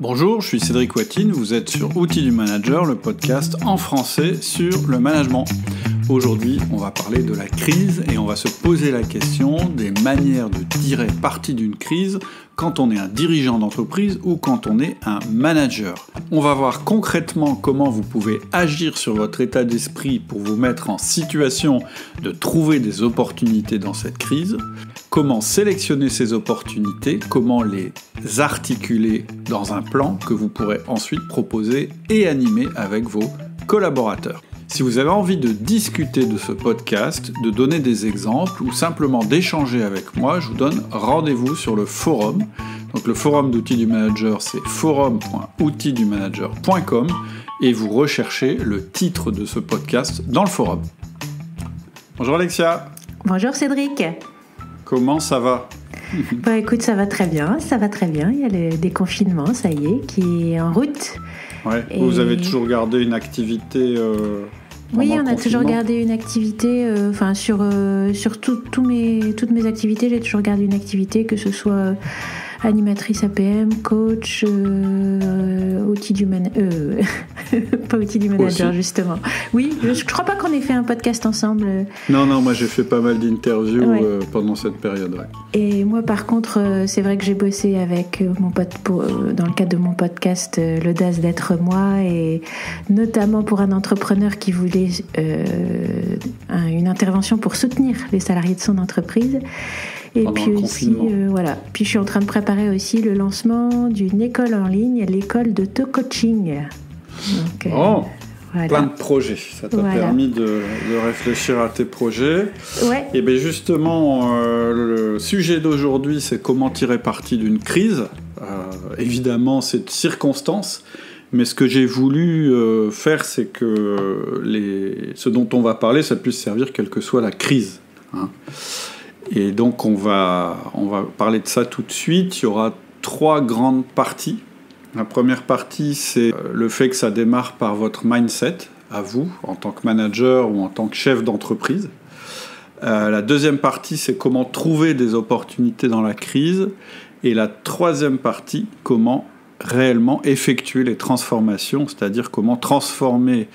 Bonjour, je suis Cédric Watine, vous êtes sur Outils du Manager, le podcast en français sur le management. Aujourd'hui, on va parler de la crise et on va se poser la question des manières de tirer parti d'une crise quand on est un dirigeant d'entreprise ou quand on est un manager. On va voir concrètement comment vous pouvez agir sur votre état d'esprit pour vous mettre en situation de trouver des opportunités dans cette crise, comment sélectionner ces opportunités, comment les articuler dans un plan que vous pourrez ensuite proposer et animer avec vos collaborateurs. Si vous avez envie de discuter de ce podcast, de donner des exemples ou simplement d'échanger avec moi, je vous donne rendez-vous sur le forum. Donc le forum d'Outils du Manager, c'est forum.outildumanager.com et vous recherchez le titre de ce podcast dans le forum. Bonjour Alexia. Bonjour Cédric. Comment ça va ? Bah écoute, ça va très bien. Il y a le déconfinement, ça y est, qui est en route. Ouais. Et... Vous avez toujours gardé une activité Oui, on a toujours gardé une activité. Sur toutes mes activités, j'ai toujours gardé une activité, que ce soit animatrice APM, coach, outils du manager, pas outils du manager aussi. Justement. Oui, je crois pas qu'on ait fait un podcast ensemble. Non, moi j'ai fait pas mal d'interviews pendant cette période. Ouais. Et moi par contre, c'est vrai que j'ai bossé avec mon pote dans le cadre de mon podcast L'audace d'être moi, et notamment pour un entrepreneur qui voulait une intervention pour soutenir les salariés de son entreprise. Et puis aussi, Puis je suis en train de préparer aussi le lancement d'une école en ligne, l'école de coaching. Donc, voilà. Plein de projets. Ça t'a permis de réfléchir à tes projets. Ouais. Et bien justement, le sujet d'aujourd'hui, c'est comment tirer parti d'une crise. Évidemment, c'est de circonstances. Mais ce que j'ai voulu faire, c'est que ce dont on va parler, ça puisse servir quelle que soit la crise. Hein. Et donc on va parler de ça tout de suite. Il y aura 3 grandes parties. La première partie, c'est le fait que ça démarre par votre mindset, à vous, en tant que manager ou en tant que chef d'entreprise. La deuxième partie, c'est comment trouver des opportunités dans la crise. Et la troisième partie, comment réellement effectuer les transformations, c'est-à-dire comment transformer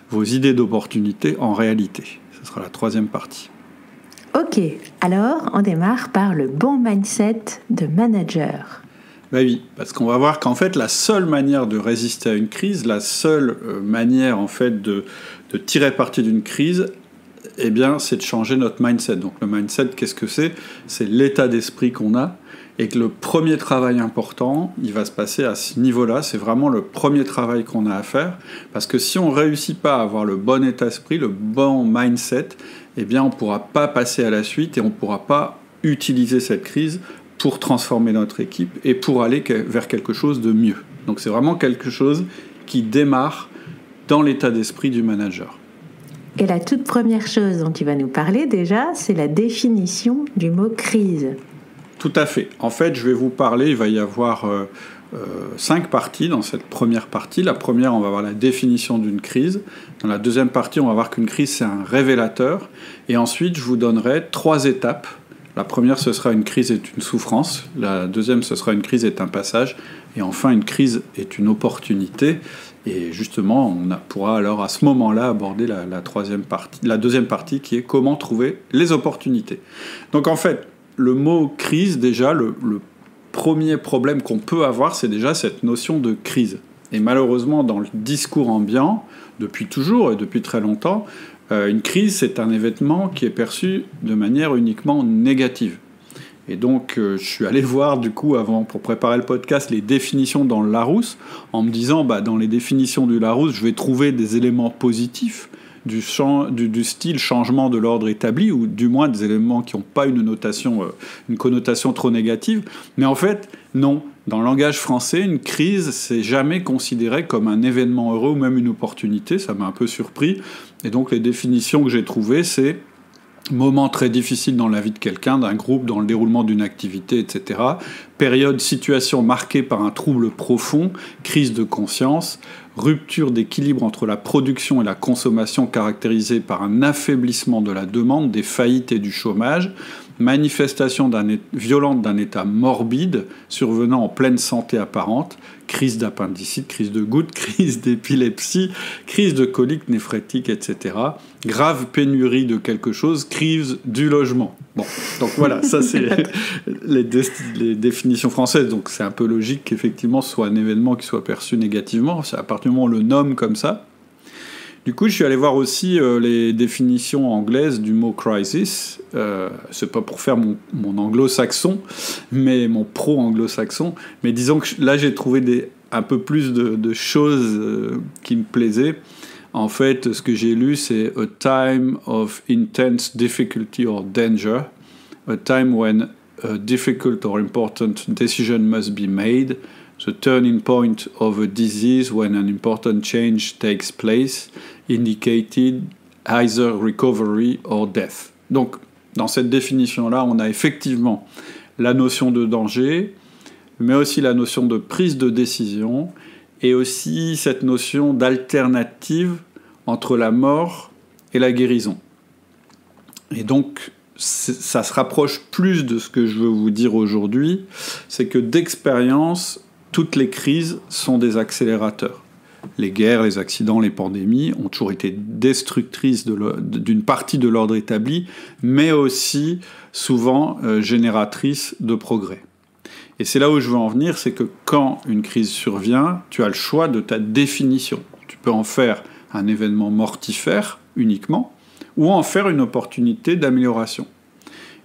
vos idées d'opportunités en réalité. Ce sera la troisième partie. Ok, alors on démarre par le bon mindset de manager. Ben oui, parce qu'on va voir qu'en fait la seule manière de résister à une crise, la seule manière en fait de tirer parti d'une crise, eh bien c'est de changer notre mindset. Donc le mindset, qu'est-ce que c'est ? C'est l'état d'esprit qu'on a, et que le premier travail important, il va se passer à ce niveau-là. C'est vraiment le premier travail qu'on a à faire, parce que si on ne réussit pas à avoir le bon état d'esprit, le bon mindset, eh bien on ne pourra pas passer à la suite et on ne pourra pas utiliser cette crise pour transformer notre équipe et pour aller vers quelque chose de mieux. Donc c'est vraiment quelque chose qui démarre dans l'état d'esprit du manager. Et la toute première chose dont tu vas nous parler déjà, c'est la définition du mot crise. Tout à fait. En fait, je vais vous parler, il va y avoir 5 parties dans cette première partie. La première, on va voir la définition d'une crise. Dans la deuxième partie, on va voir qu'une crise, c'est un révélateur. Et ensuite, je vous donnerai 3 étapes. La première, ce sera une crise est une souffrance. La deuxième, ce sera une crise est un passage. Et enfin, une crise est une opportunité. Et justement, on pourra alors à ce moment-là aborder la deuxième partie qui est comment trouver les opportunités. Donc en fait, le mot crise, déjà, le premier problème qu'on peut avoir, c'est déjà cette notion de crise. Et malheureusement, dans le discours ambiant, depuis toujours et depuis très longtemps, une crise, c'est un événement qui est perçu de manière uniquement négative. Et donc, je suis allé voir, du coup, avant, pour préparer le podcast, les définitions dans le Larousse, en me disant, dans les définitions du Larousse, je vais trouver des éléments positifs, du style changement de l'ordre établi, ou du moins des éléments qui n'ont pas une connotation trop négative. Mais en fait, non. Dans le langage français, une crise, c'est jamais considéré comme un événement heureux ou même une opportunité. Ça m'a un peu surpris. Et donc, les définitions que j'ai trouvées, c'est moment très difficile dans la vie de quelqu'un, d'un groupe, dans le déroulement d'une activité, etc. Période, situation marquée par un trouble profond, crise de conscience, rupture d'équilibre entre la production et la consommation caractérisée par un affaiblissement de la demande, des faillites et du chômage, manifestation violente d'un état morbide survenant en pleine santé apparente, crise d'appendicite, crise de goutte, crise d'épilepsie, crise de colique néphrétique, etc. Grave pénurie de quelque chose, crise du logement. Bon, donc voilà, ça c'est les définitions françaises. Donc c'est un peu logique qu'effectivement ce soit un événement qui soit perçu négativement. C'est à partir du moment où on le nomme comme ça. Du coup, je suis allé voir aussi les définitions anglaises du mot crisis. C'est pas pour faire mon anglo-saxon, mais mon pro-anglo-saxon. Mais disons que là, j'ai trouvé un peu plus de choses qui me plaisaient. En fait, ce que j'ai lu, c'est « A time of intense difficulty or danger, a time when a difficult or important decision must be made, the turning point of a disease when an important change takes place, indicated either recovery or death ». Donc, dans cette définition-là, on a effectivement la notion de danger, mais aussi la notion de prise de décision, et aussi cette notion d'alternative entre la mort et la guérison. Et donc, ça se rapproche plus de ce que je veux vous dire aujourd'hui, c'est que d'expérience, toutes les crises sont des accélérateurs. Les guerres, les accidents, les pandémies ont toujours été destructrices d'une partie de l'ordre établi, mais aussi souvent génératrices de progrès. Et c'est là où je veux en venir, c'est que quand une crise survient, tu as le choix de ta définition. Tu peux en faire un événement mortifère uniquement, ou en faire une opportunité d'amélioration.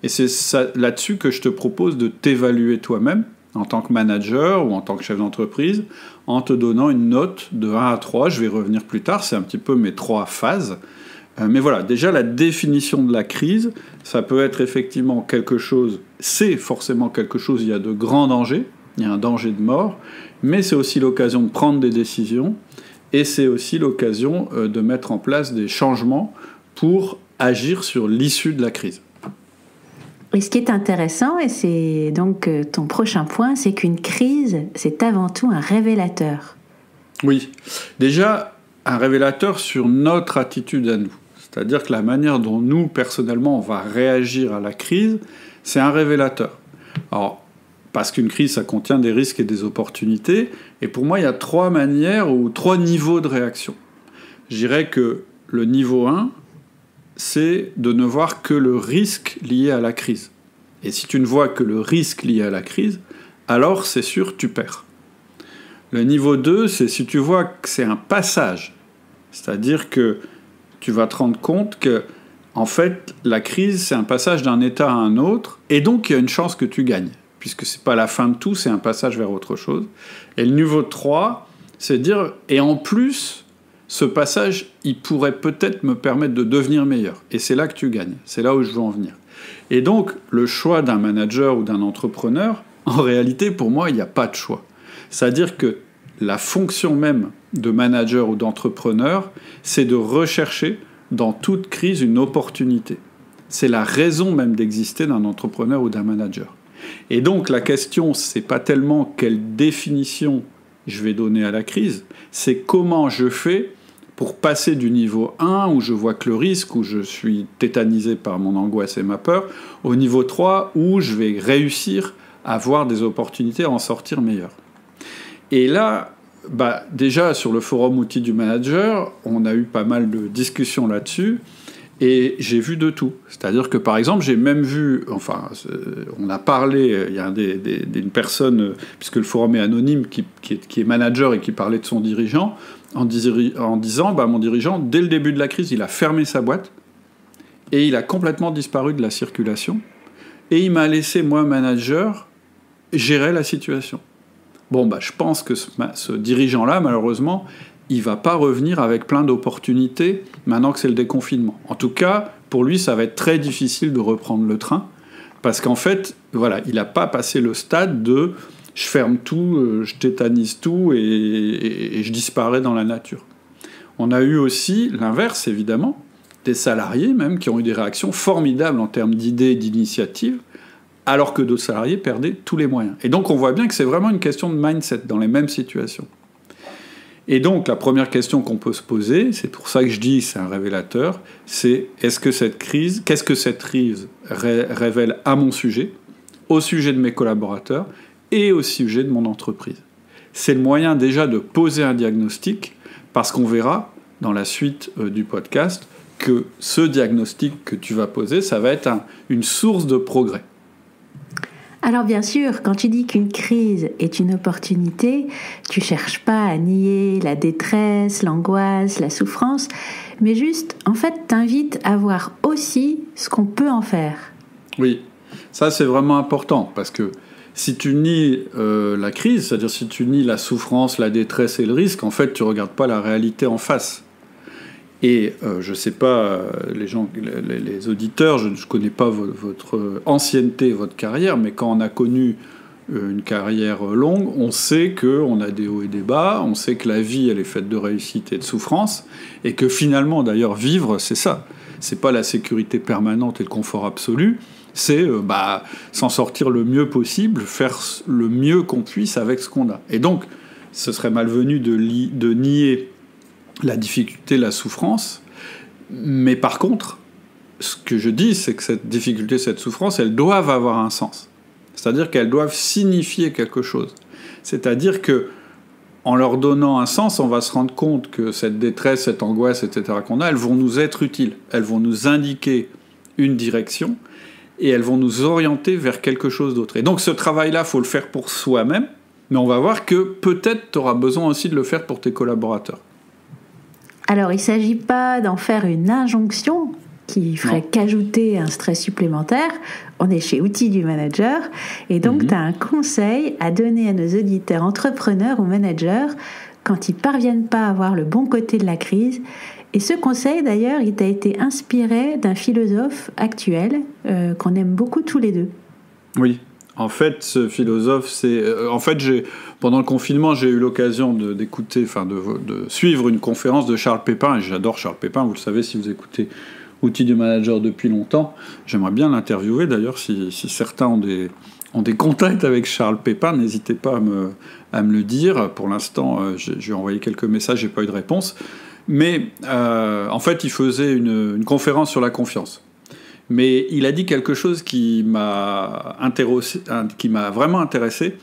Et c'est là-dessus que je te propose de t'évaluer toi-même, en tant que manager ou en tant que chef d'entreprise, en te donnant une note de 1 à 3. Je vais y revenir plus tard, c'est un petit peu mes 3 phases. Mais voilà, déjà la définition de la crise, ça peut être effectivement quelque chose, c'est forcément quelque chose, il y a de grands dangers, il y a un danger de mort, mais c'est aussi l'occasion de prendre des décisions, et c'est aussi l'occasion de mettre en place des changements pour agir sur l'issue de la crise. Et ce qui est intéressant, et c'est donc ton prochain point, c'est qu'une crise, c'est avant tout un révélateur. Oui, déjà un révélateur sur notre attitude à nous. C'est-à-dire que la manière dont nous, personnellement, on va réagir à la crise, c'est un révélateur. Alors, parce qu'une crise, ça contient des risques et des opportunités, et pour moi, il y a 3 manières ou 3 niveaux de réaction. Je dirais que le niveau 1, c'est de ne voir que le risque lié à la crise. Et si tu ne vois que le risque lié à la crise, alors c'est sûr, tu perds. Le niveau 2, c'est si tu vois que c'est un passage, c'est-à-dire que tu vas te rendre compte que, en fait, la crise, c'est un passage d'un état à un autre, et donc il y a une chance que tu gagnes, puisque c'est pas la fin de tout, c'est un passage vers autre chose. Et le niveau 3, c'est de dire, et en plus, ce passage, il pourrait peut-être me permettre de devenir meilleur. Et c'est là que tu gagnes. C'est là où je veux en venir. Et donc, le choix d'un manager ou d'un entrepreneur, en réalité, pour moi, il n'y a pas de choix. C'est-à-dire que la fonction même de manager ou d'entrepreneur, c'est de rechercher dans toute crise une opportunité. C'est la raison même d'exister d'un entrepreneur ou d'un manager. Et donc, la question, c'est pas tellement quelle définition je vais donner à la crise, c'est comment je fais pour passer du niveau 1, où je vois que le risque, où je suis tétanisé par mon angoisse et ma peur, au niveau 3, où je vais réussir à avoir des opportunités à en sortir meilleur. Et là, déjà sur le forum outils du manager, on a eu pas mal de discussions là-dessus, et j'ai vu de tout. C'est-à-dire que, par exemple, j'ai même vu... Enfin, on a parlé... Il y a une personne, puisque le forum est anonyme, qui est manager et qui parlait de son dirigeant, en disant, mon dirigeant, dès le début de la crise, il a fermé sa boîte, et il a complètement disparu de la circulation, et il m'a laissé, moi, manager, gérer la situation. Je pense que ce dirigeant-là, malheureusement... il ne va pas revenir avec plein d'opportunités maintenant que c'est le déconfinement. En tout cas, pour lui, ça va être très difficile de reprendre le train, parce qu'en fait, il n'a pas passé le stade de « je ferme tout, je tétanise tout et je disparais dans la nature ». On a eu aussi l'inverse, évidemment, des salariés même qui ont eu des réactions formidables en termes d'idées et d'initiatives, alors que d'autres salariés perdaient tous les moyens. Et donc on voit bien que c'est vraiment une question de mindset dans les mêmes situations. Et donc, la première question qu'on peut se poser, c'est pour ça que je dis c'est un révélateur, c'est qu'est-ce que cette crise révèle à mon sujet, au sujet de mes collaborateurs et au sujet de mon entreprise. C'est le moyen déjà de poser un diagnostic, parce qu'on verra dans la suite du podcast que ce diagnostic que tu vas poser, ça va être une source de progrès. Alors bien sûr, quand tu dis qu'une crise est une opportunité, tu cherches pas à nier la détresse, l'angoisse, la souffrance, mais juste, en fait, t'invites à voir aussi ce qu'on peut en faire. Oui, ça c'est vraiment important, parce que si tu nies la crise, c'est-à-dire si tu nies la souffrance, la détresse et le risque, en fait, tu regardes pas la réalité en face. Et je ne sais pas, les auditeurs, je ne connais pas votre ancienneté, votre carrière, mais quand on a connu une carrière longue, on sait qu'on a des hauts et des bas, on sait que la vie, elle est faite de réussite et de souffrance, et que finalement, d'ailleurs, vivre, c'est ça. C'est pas la sécurité permanente et le confort absolu, c'est s'en sortir le mieux possible, faire le mieux qu'on puisse avec ce qu'on a. Et donc, ce serait malvenu de nier la difficulté, la souffrance, mais par contre, ce que je dis, c'est que cette difficulté, cette souffrance, elles doivent avoir un sens. C'est-à-dire qu'elles doivent signifier quelque chose. C'est-à-dire que, en leur donnant un sens, on va se rendre compte que cette détresse, cette angoisse, etc. qu'on a, elles vont nous être utiles. Elles vont nous indiquer une direction et elles vont nous orienter vers quelque chose d'autre. Et donc ce travail-là, il faut le faire pour soi-même, mais on va voir que peut-être tu auras besoin aussi de le faire pour tes collaborateurs. Alors, il ne s'agit pas d'en faire une injonction qui ferait qu'ajouter un stress supplémentaire. On est chez Outils du Manager. Et donc, tu as un conseil à donner à nos auditeurs entrepreneurs ou managers quand ils ne parviennent pas à voir le bon côté de la crise. Et ce conseil, d'ailleurs, il t'a été inspiré d'un philosophe actuel qu'on aime beaucoup tous les deux. Oui. En fait, ce philosophe, pendant le confinement, j'ai eu l'occasion de suivre une conférence de Charles Pépin, et j'adore Charles Pépin, vous le savez si vous écoutez Outils du Manager depuis longtemps. J'aimerais bien l'interviewer, d'ailleurs, si certains ont des contacts avec Charles Pépin, n'hésitez pas à me le dire. Pour l'instant, j'ai envoyé quelques messages, j'ai pas eu de réponse. Mais en fait, il faisait une conférence sur la confiance. Mais il a dit quelque chose qui m'a vraiment intéressé.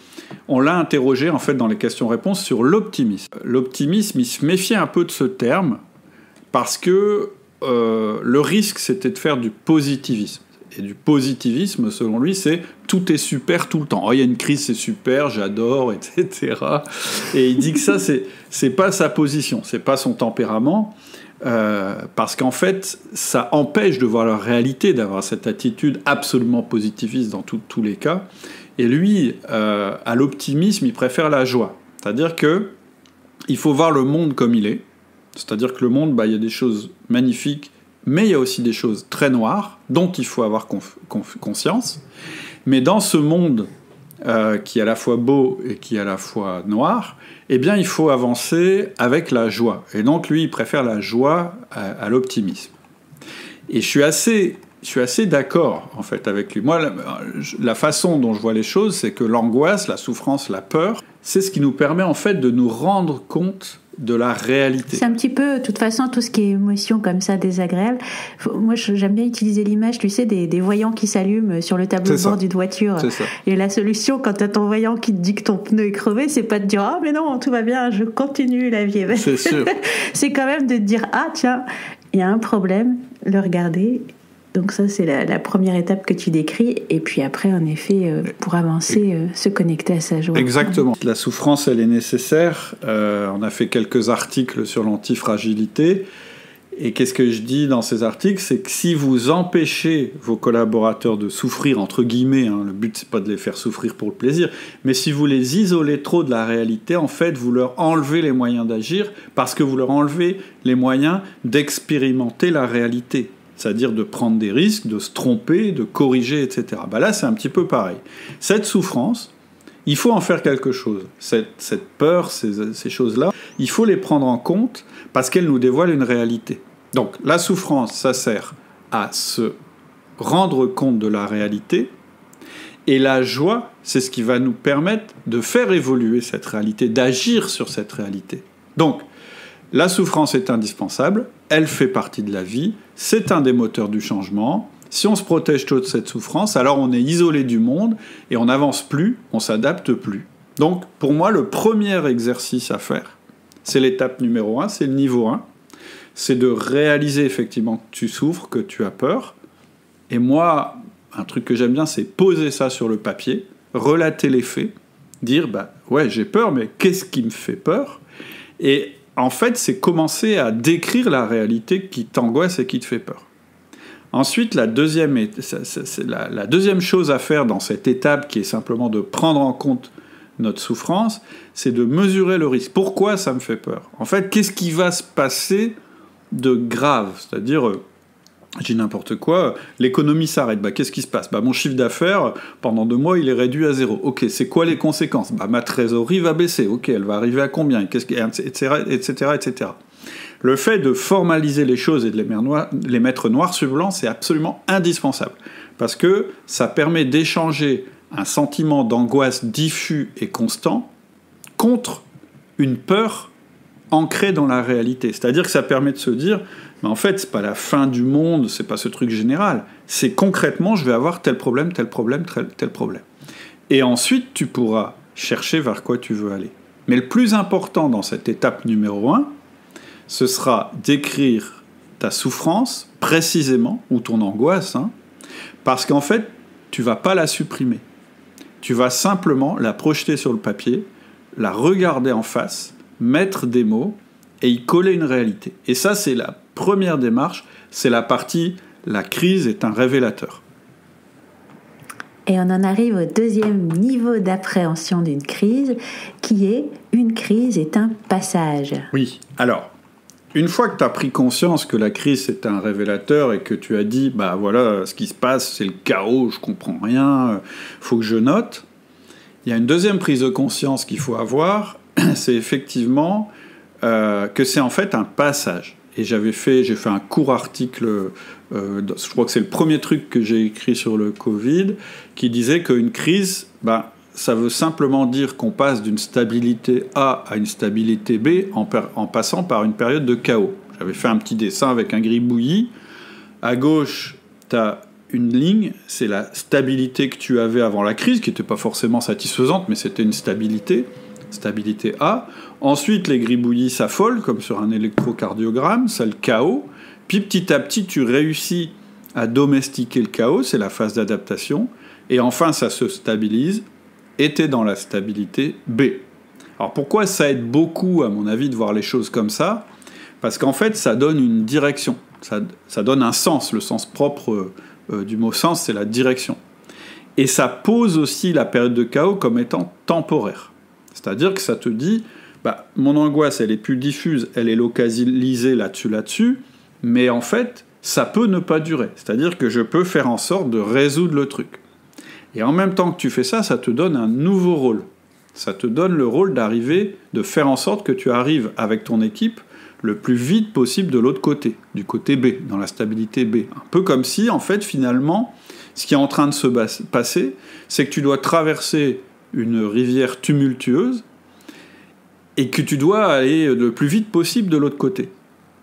On l'a interrogé, en fait, dans les questions-réponses sur l'optimisme. L'optimisme, il se méfiait un peu de ce terme, parce que le risque, c'était de faire du positivisme. Et du positivisme, selon lui, c'est tout est super tout le temps. Oh, il y a une crise, c'est super, j'adore, etc. Et il dit que ça, c'est pas sa position, c'est pas son tempérament. Parce qu'en fait, ça empêche de voir la réalité, d'avoir cette attitude absolument positiviste dans tous les cas. Et lui, à l'optimisme, il préfère la joie. C'est-à-dire qu'il faut voir le monde comme il est. C'est-à-dire que le monde, il y a des choses magnifiques, mais il y a aussi des choses très noires, dont il faut avoir conscience. Mais dans ce monde qui est à la fois beau et qui est à la fois noir, eh bien, il faut avancer avec la joie. Et donc, lui, il préfère la joie à l'optimisme. Et je suis assez d'accord, en fait, avec lui. Moi, la façon dont je vois les choses, c'est que l'angoisse, la souffrance, la peur, c'est ce qui nous permet, en fait, de nous rendre compte de la réalité. C'est un petit peu, de toute façon, tout ce qui est émotion comme ça, désagréable. Moi, j'aime bien utiliser l'image, tu sais, des voyants qui s'allument sur le tableau de bord d'une voiture. C'est ça. Et la solution, quand tu as ton voyant qui te dit que ton pneu est crevé, c'est pas de dire « Ah, mais non, tout va bien, je continue, la vie est belle. » C'est sûr. C'est quand même de te dire « Ah, tiens, il y a un problème, le regarder. » Donc ça, c'est la première étape que tu décris. Et puis après, en effet, pour avancer, se connecter à sa joie. Exactement. La souffrance, elle est nécessaire. On a fait quelques articles sur l'antifragilité. Et qu'est-ce que je dis dans ces articles ? C'est que si vous empêchez vos collaborateurs de souffrir, entre guillemets, le but, c'est pas de les faire souffrir pour le plaisir, mais si vous les isolez trop de la réalité, en fait, vous leur enlevez les moyens d'agir parce que vous leur enlevez les moyens d'expérimenter la réalité. C'est-à-dire de prendre des risques, de se tromper, de corriger, etc. Là, c'est un petit peu pareil. Cette souffrance, il faut en faire quelque chose. Cette peur, ces choses-là, il faut les prendre en compte parce qu'elles nous dévoilent une réalité. Donc, la souffrance, ça sert à se rendre compte de la réalité. Et la joie, c'est ce qui va nous permettre de faire évoluer cette réalité, d'agir sur cette réalité. Donc, la souffrance est indispensable, elle fait partie de la vie, c'est un des moteurs du changement. Si on se protège trop de cette souffrance, alors on est isolé du monde et on n'avance plus, on s'adapte plus. Donc, pour moi, le premier exercice à faire, c'est l'étape numéro 1, c'est le niveau 1. C'est de réaliser effectivement que tu souffres, que tu as peur. Et moi, un truc que j'aime bien, c'est poser ça sur le papier, relater les faits, dire, ouais, j'ai peur, mais qu'est-ce qui me fait peur ? Et en fait, c'est commencer à décrire la réalité qui t'angoisse et qui te fait peur. Ensuite, la deuxième chose à faire dans cette étape, qui est simplement de prendre en compte notre souffrance, c'est de mesurer le risque. Pourquoi ça me fait peur ? En fait, qu'est-ce qui va se passer de grave ? C'est-à-dire, je dis n'importe quoi, l'économie s'arrête. Qu'est-ce qui se passe ? Mon chiffre d'affaires, pendant 2 mois, il est réduit à 0. Ok, c'est quoi les conséquences ? Ma trésorerie va baisser. Ok, elle va arriver à combien ? Etc., etc. Le fait de formaliser les choses et de les mettre noir sur blanc, c'est absolument indispensable. Parce que ça permet d'échanger un sentiment d'angoisse diffus et constant contre une peur ancrée dans la réalité. C'est-à-dire que ça permet de se dire, mais en fait, c'est pas la fin du monde, c'est pas ce truc général. C'est concrètement, je vais avoir tel problème, tel problème, tel problème. Et ensuite, tu pourras chercher vers quoi tu veux aller. Mais le plus important dans cette étape numéro 1, ce sera d'écrire ta souffrance précisément, ou ton angoisse, parce qu'en fait, tu vas pas la supprimer. Tu vas simplement la projeter sur le papier, la regarder en face, mettre des mots et y coller une réalité. Et ça, c'est la première démarche, c'est la partie « la crise est un révélateur ». Et on en arrive au deuxième niveau d'appréhension d'une crise, qui est « une crise est un passage ». Oui, alors, une fois que tu as pris conscience que la crise est un révélateur et que tu as dit, voilà, ce qui se passe, c'est le chaos, je comprends rien, faut que je note, il y a une deuxième prise de conscience qu'il faut avoir, c'est effectivement que c'est en fait un passage. Et j'ai fait un court article, je crois que c'est le premier truc que j'ai écrit sur le Covid, qui disait qu'une crise, ça veut simplement dire qu'on passe d'une stabilité A à une stabilité B en passant par une période de chaos. J'avais fait un petit dessin avec un gribouillis. À gauche, tu as une ligne, c'est la stabilité que tu avais avant la crise, qui n'était pas forcément satisfaisante, mais c'était une stabilité A. Ensuite, les gribouillis s'affolent, comme sur un électrocardiogramme, c'est le chaos. Puis petit à petit, tu réussis à domestiquer le chaos, c'est la phase d'adaptation. Et enfin, ça se stabilise, et tu es dans la stabilité B. Alors pourquoi ça aide beaucoup, à mon avis, de voir les choses comme ça ? Parce qu'en fait, ça donne une direction, ça donne un sens. Le sens propre du mot sens, c'est la direction. Et ça pose aussi la période de chaos comme étant temporaire. C'est-à-dire que ça te dit, mon angoisse, elle est plus diffuse, elle est localisée là-dessus, mais en fait, ça peut ne pas durer. C'est-à-dire que je peux faire en sorte de résoudre le truc. Et en même temps que tu fais ça, ça te donne un nouveau rôle. Ça te donne le rôle de faire en sorte que tu arrives avec ton équipe le plus vite possible de l'autre côté, du côté B, dans la stabilité B. Un peu comme si, en fait, finalement, ce qui est en train de se passer, c'est que tu dois traverser une rivière tumultueuse et que tu dois aller le plus vite possible de l'autre côté.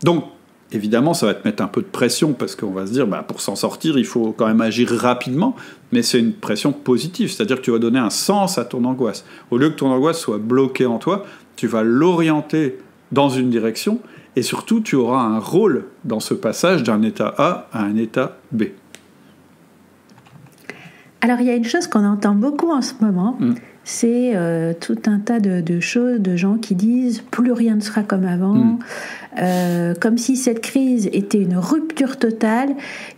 Donc, évidemment, ça va te mettre un peu de pression parce qu'on va se dire, pour s'en sortir, il faut quand même agir rapidement, mais c'est une pression positive, c'est-à-dire que tu vas donner un sens à ton angoisse. Au lieu que ton angoisse soit bloquée en toi, tu vas l'orienter dans une direction et surtout, tu auras un rôle dans ce passage d'un état A à un état B. Alors, il y a une chose qu'on entend beaucoup en ce moment, c'est tout un tas de choses, de gens qui disent « plus rien ne sera comme avant », comme si cette crise était une rupture totale,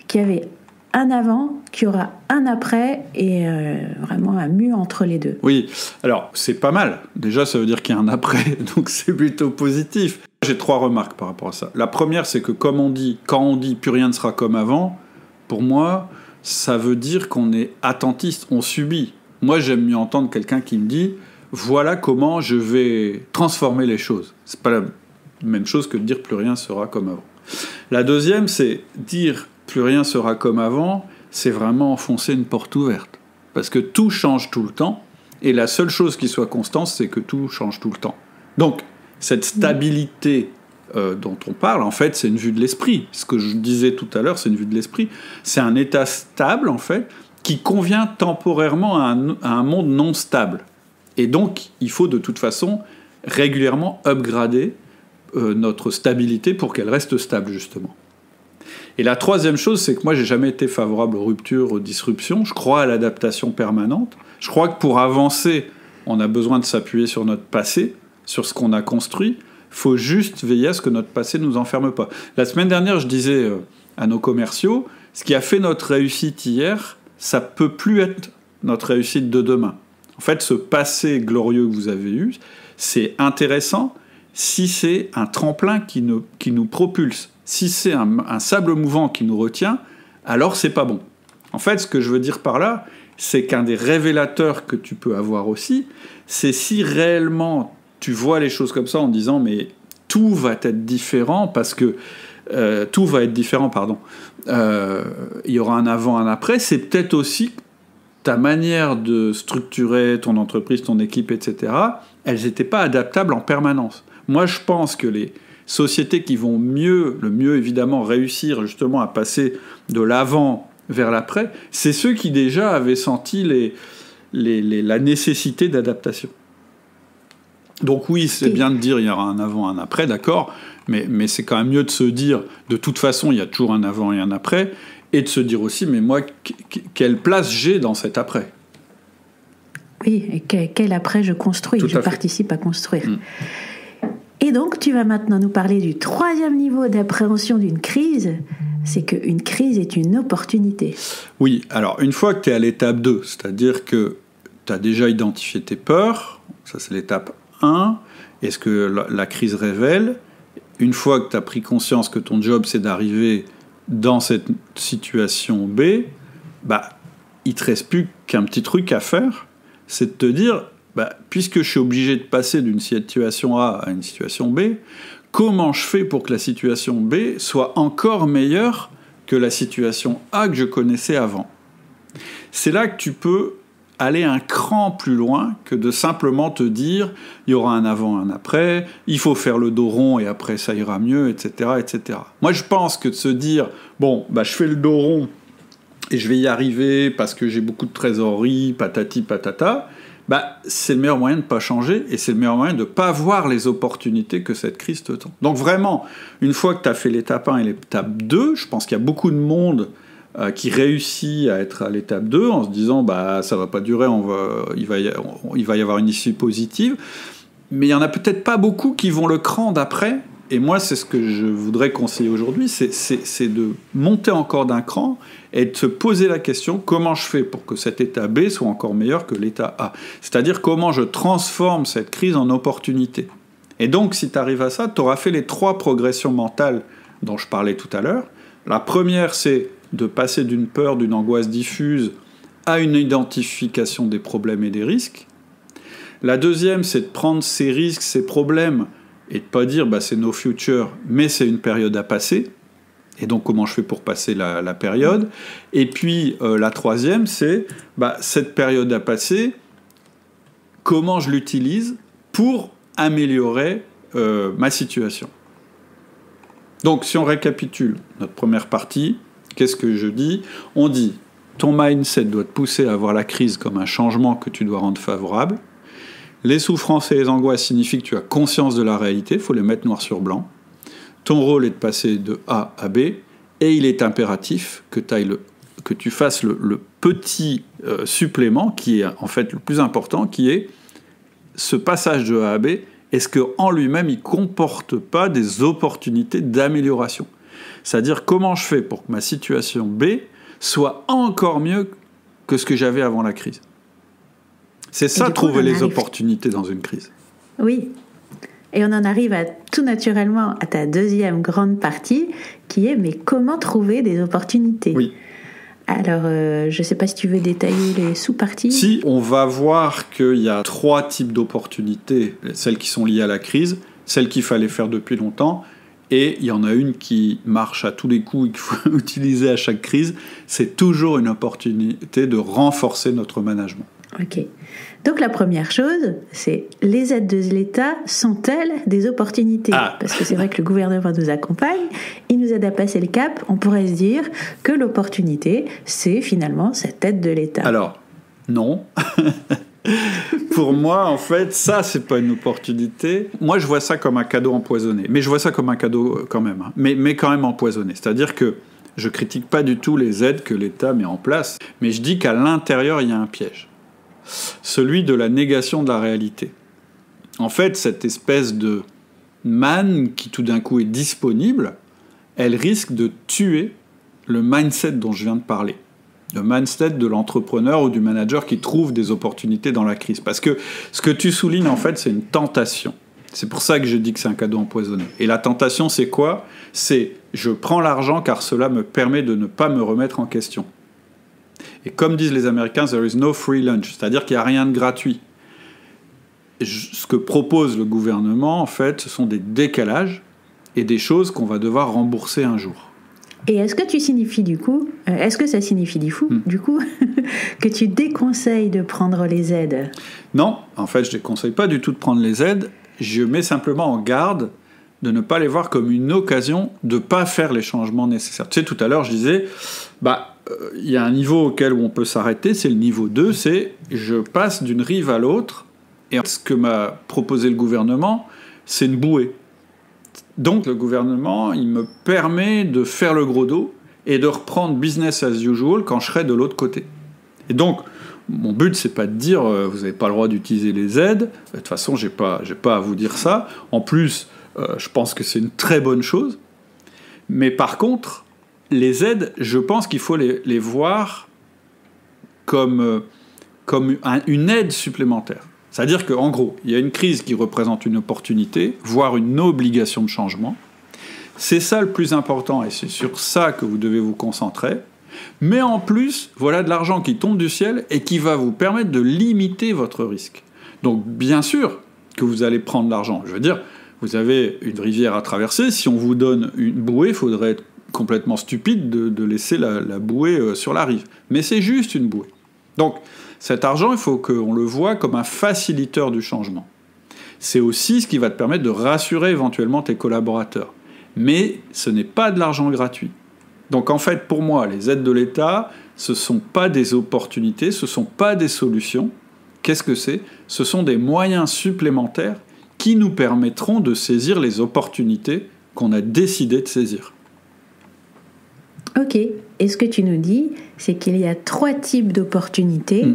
qu'il y avait un avant, qu'il y aura un après, et vraiment un mur entre les deux. Oui, alors c'est pas mal. Déjà, ça veut dire qu'il y a un après, donc c'est plutôt positif. J'ai 3 remarques par rapport à ça. La première, c'est que quand on dit « plus rien ne sera comme avant », pour moi, ça veut dire qu'on est attentiste, on subit. Moi, j'aime mieux entendre quelqu'un qui me dit « voilà comment je vais transformer les choses ». C'est pas la même chose que de dire « plus rien sera comme avant ». La deuxième, c'est dire « plus rien sera comme avant », c'est vraiment enfoncer une porte ouverte. Parce que tout change tout le temps, et la seule chose qui soit constante, c'est que tout change tout le temps. Donc, Cette stabilité dont on parle, en fait, c'est une vue de l'esprit. Ce que je disais tout à l'heure, c'est une vue de l'esprit. C'est un état stable, en fait, qui convient temporairement à un monde non stable. Et donc, il faut de toute façon régulièrement upgrader notre stabilité pour qu'elle reste stable, justement. Et la troisième chose, c'est que moi, j'ai jamais été favorable aux ruptures, aux disruptions. Je crois à l'adaptation permanente. Je crois que pour avancer, on a besoin de s'appuyer sur notre passé, sur ce qu'on a construit. Il faut juste veiller à ce que notre passé ne nous enferme pas. La semaine dernière, je disais à nos commerciaux, ce qui a fait notre réussite hier, ça ne peut plus être notre réussite de demain. En fait, ce passé glorieux que vous avez eu, c'est intéressant si c'est un tremplin qui nous propulse. Si c'est un sable mouvant qui nous retient, alors c'est pas bon. En fait, ce que je veux dire par là, c'est qu'un des révélateurs que tu peux avoir aussi, c'est si réellement tu vois les choses comme ça en disant mais tout va être différent parce que tout va être différent, pardon. Il y aura un avant, un après. C'est peut-être aussi ta manière de structurer ton entreprise, ton équipe, etc. Elles n'étaient pas adaptables en permanence. Moi, je pense que les sociétés qui vont le mieux évidemment réussir justement à passer de l'avant vers l'après, c'est ceux qui déjà avaient senti la nécessité d'adaptation. Donc oui, c'est bien de dire il y aura un avant, un après, d'accord, mais c'est quand même mieux de se dire de toute façon il y a toujours un avant et un après, et de se dire aussi mais moi quelle place j'ai dans cet après. Oui, et quel après je construis, je participe à construire. Et donc, tu vas maintenant nous parler du troisième niveau d'appréhension d'une crise, c'est qu'une crise est une opportunité. Oui, alors une fois que tu es à l'étape 2, c'est-à-dire que tu as déjà identifié tes peurs, ça c'est l'étape 1, et ce que la crise révèle, une fois que tu as pris conscience que ton job c'est d'arriver dans cette situation B, il ne te reste plus qu'un petit truc à faire, c'est de te dire... puisque je suis obligé de passer d'une situation A à une situation B, comment je fais pour que la situation B soit encore meilleure que la situation A que je connaissais avant ? C'est là que tu peux aller un cran plus loin que de simplement te dire il y aura un avant, un après, il faut faire le dos rond et après ça ira mieux, etc. etc. Moi je pense que de se dire je fais le dos rond et je vais y arriver parce que j'ai beaucoup de trésorerie, patati patata, c'est le meilleur moyen de ne pas changer et c'est le meilleur moyen de ne pas voir les opportunités que cette crise te tend. Donc vraiment, une fois que tu as fait l'étape 1 et l'étape 2, je pense qu'il y a beaucoup de monde qui réussit à être à l'étape 2 en se disant ça va pas durer, il va y avoir une issue positive, mais il y en a peut-être pas beaucoup qui vont le cran d'après. Et moi, c'est ce que je voudrais conseiller aujourd'hui, c'est de monter encore d'un cran et de se poser la question, comment je fais pour que cet état B soit encore meilleur que l'état A ? C'est-à-dire, comment je transforme cette crise en opportunité ? Et donc, si tu arrives à ça, tu auras fait les 3 progressions mentales dont je parlais tout à l'heure. La première, c'est de passer d'une peur, d'une angoisse diffuse à une identification des problèmes et des risques. La deuxième, c'est de prendre ces risques, ces problèmes, et de ne pas dire c'est no future, mais c'est une période à passer. Et donc comment je fais pour passer la période ? Et puis la troisième, c'est cette période à passer, comment je l'utilise pour améliorer ma situation. Donc si on récapitule notre première partie, qu'est-ce que je dis ? On dit, ton mindset doit te pousser à voir la crise comme un changement que tu dois rendre favorable. Les souffrances et les angoisses signifient que tu as conscience de la réalité, il faut les mettre noir sur blanc. Ton rôle est de passer de A à B, et il est impératif que tu fasses le petit supplément, qui est en fait le plus important, qui est ce passage de A à B, est-ce qu'en lui-même, il ne comporte pas des opportunités d'amélioration ? C'est-à-dire, comment je fais pour que ma situation B soit encore mieux que ce que j'avais avant la crise ? C'est ça, trouver les opportunités dans une crise. Oui. Et on en arrive tout naturellement à ta deuxième grande partie, qui est mais comment trouver des opportunités ? Oui. Alors, je ne sais pas si tu veux détailler les sous-parties. Si, on va voir qu'il y a 3 types d'opportunités. Celles qui sont liées à la crise, celles qu'il fallait faire depuis longtemps, et il y en a une qui marche à tous les coups et qu'il faut utiliser à chaque crise. C'est toujours une opportunité de renforcer notre management. Ok. Donc la première chose, c'est les aides de l'État sont-elles des opportunités ? Parce que c'est vrai que le gouvernement nous accompagne, il nous aide à passer le cap. On pourrait se dire que l'opportunité, c'est finalement cette aide de l'État. Alors, non. Pour moi, en fait, ça, c'est pas une opportunité. Moi, je vois ça comme un cadeau empoisonné. Mais je vois ça comme un cadeau quand même. Hein. Mais quand même empoisonné. C'est-à-dire que je critique pas du tout les aides que l'État met en place. Mais je dis qu'à l'intérieur, il y a un piège. Celui de la négation de la réalité. En fait, cette espèce de manne qui tout d'un coup est disponible, elle risque de tuer le mindset dont je viens de parler. Le mindset de l'entrepreneur ou du manager qui trouve des opportunités dans la crise. Parce que ce que tu soulignes, en fait, c'est une tentation. C'est pour ça que je dis que c'est un cadeau empoisonné. Et la tentation, c'est quoi ? C'est je prends l'argent car cela me permet de ne pas me remettre en question. Et comme disent les Américains, there is no free lunch, c'est-à-dire qu'il n'y a rien de gratuit. Ce que propose le gouvernement, en fait, ce sont des décalages et des choses qu'on va devoir rembourser un jour. Et est-ce que ça signifie du coup que tu déconseilles de prendre les aides ? Non, en fait, je ne déconseille pas du tout de prendre les aides. Je mets simplement en garde de ne pas les voir comme une occasion de ne pas faire les changements nécessaires. Tu sais, tout à l'heure, je disais, il y a un niveau auquel on peut s'arrêter, c'est le niveau 2, c'est je passe d'une rive à l'autre, et ce que m'a proposé le gouvernement, c'est une bouée. Donc le gouvernement, il me permet de faire le gros dos et de reprendre business as usual quand je serai de l'autre côté. Et donc, mon but, c'est pas de dire vous n'avez pas le droit d'utiliser les aides. De toute façon, j'ai pas à vous dire ça. En plus, je pense que c'est une très bonne chose. Mais par contre, les aides, je pense qu'il faut les voir comme une aide supplémentaire. C'est-à-dire qu'en gros, il y a une crise qui représente une opportunité, voire une obligation de changement. C'est ça le plus important et c'est sur ça que vous devez vous concentrer. Mais en plus, voilà de l'argent qui tombe du ciel et qui va vous permettre de limiter votre risque. Donc bien sûr que vous allez prendre l'argent. Je veux dire, vous avez une rivière à traverser. Si on vous donne une bouée, il faudrait être complètement stupide de laisser la bouée sur la rive. Mais c'est juste une bouée. Donc cet argent, il faut qu'on le voit comme un facilitateur du changement. C'est aussi ce qui va te permettre de rassurer éventuellement tes collaborateurs. Mais ce n'est pas de l'argent gratuit. Donc en fait, pour moi, les aides de l'État, ce ne sont pas des opportunités, ce ne sont pas des solutions. Qu'est-ce que c'est ? Ce sont des moyens supplémentaires qui nous permettront de saisir les opportunités qu'on a décidé de saisir. Ok. Et ce que tu nous dis, c'est qu'il y a 3 types d'opportunités.